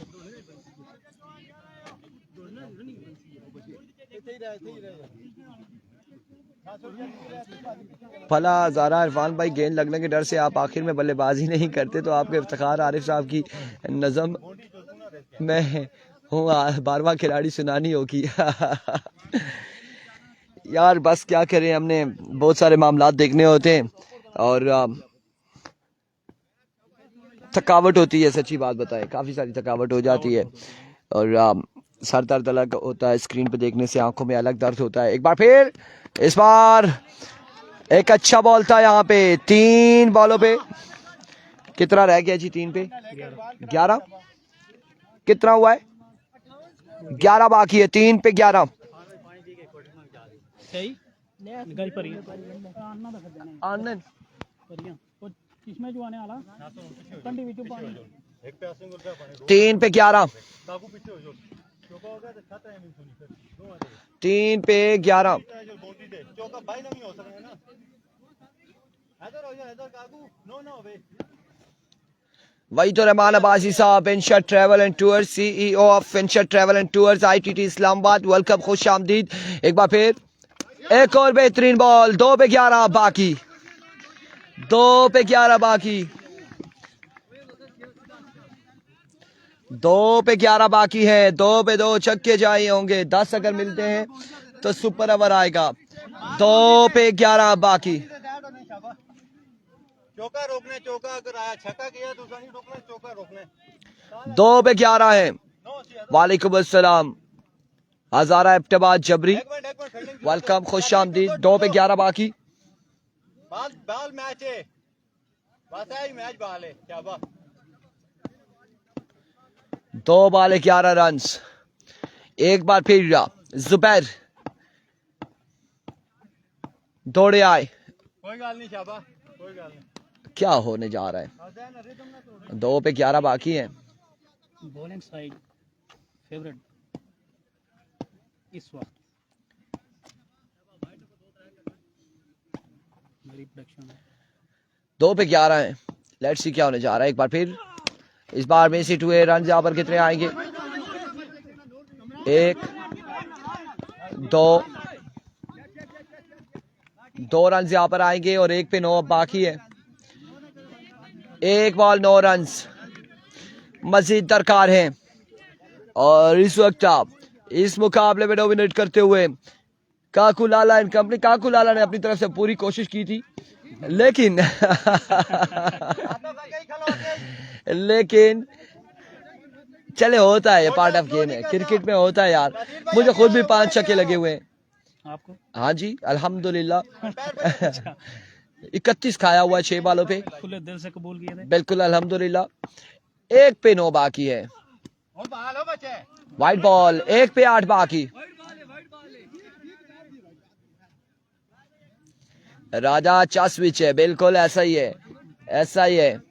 भला ज़ारा इरफान भाई, गेंद लगने के डर से आप आखिर में बल्लेबाजी नहीं करते तो आपके इफ्तिखार आरिफ साहब की नज़म में हूँ 12वां खिलाड़ी सुनानी होगी। यार बस क्या करें, हमने बहुत सारे मामलात देखने होते हैं और थकावट होती है। सच्ची बात बताएं, काफ़ी सारी थकावट हो जाती है और सर दर्द अलग होता है, स्क्रीन पे देखने से आंखों में अलग दर्द होता है। एक बार फिर इस बार एक अच्छा बॉल था यहाँ पे। 3 बॉलों पे कितना रह गया जी? 3 पे 11 कितना हुआ है? 11 बाकी है। 3 पे 11। आनंद 3 पे 11, 3 पे 11। वही तो रहमान अब्बासी साहब, फिनशर travel and tours, CEO of फिनशर travel and tours, ITT Islamabad. Welcome, खुश आमदीद। एक बार फिर एक और बेहतरीन बॉल। 2 पे 11 बाकी, 2 पे 11 बाकी, 2 पे 11 बाकी है। 2 पे 2 छक्के चाहिए होंगे। 10 अगर मिलते हैं तो सुपर ओवर आएगा। 2 पे 11 बाकी। चौका रोकने, चौका अगर आया छक्का किया दूसरा नहीं रोकना, चौका रोकने। 2 पे 11 है। वालेकुम अस्सलाम हजारा इब्तिबाद जबरी, वेलकम, खुश आमदीद। 2 पे 11 बाकी। बाल मैच है, बस आई मैच बाल है। क्या बात? 2 बाले 11 रन। एक बार फिर जुबैर दौड़े आए। कोई गाल नहीं शाबा, कोई गाल नहीं। क्या होने जा रहा है? 2 पे 11 बाकी है। बॉलिंग साइड फेवरेट इस वक्त मेरी प्रेडिक्शन है 2 पे 11 है। लेट्स सी क्या होने जा रहा है। एक बार फिर इस बार में से 2 रन यहाँ पर कितने आएंगे? 1 2 रन यहाँ पर आएंगे और 1 पे 9 बाकी है। 1 बॉल 9 रन मजीद दरकार हैं और इस वक्त आप इस मुकाबले में डोमिनेट करते हुए काकू लाला एंड कंपनी। काकू लाला ने अपनी तरफ से पूरी कोशिश की थी लेकिन लेकिन चले, होता है, ये पार्ट ऑफ गेम है, क्रिकेट में होता है यार। मुझे खुद भी 5 छक्के लगे हुए हैं। आपको? हाँ जी अल्हम्दुलिल्लाह। 31 खाया हुआ 6 बालों पे, खुले दिल से कबूल किए थे। बिल्कुल अल्हम्दुलिल्लाह। 1 पे 9 बाकी है। White ball. 1 पे 8 बाकी। राजा चास्विच है, बिल्कुल ऐसा ही है, ऐसा ही है।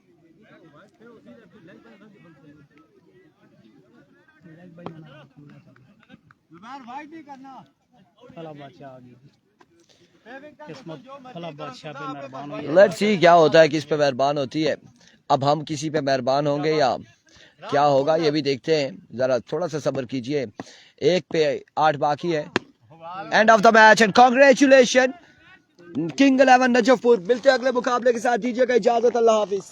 लेट्स सी क्या होता है, किस पे मेहरबान होती है। अब हम किसी पे मेहरबान होंगे या क्या होगा ये भी देखते हैं, जरा थोड़ा सा सब्र कीजिए। 1 पे 8 बाकी है। End of the match and congratulation king 11 नजफपुर। मिलते हैं अगले मुकाबले के साथ, दीजिएगा इजाजत, अल्लाह हाफिज।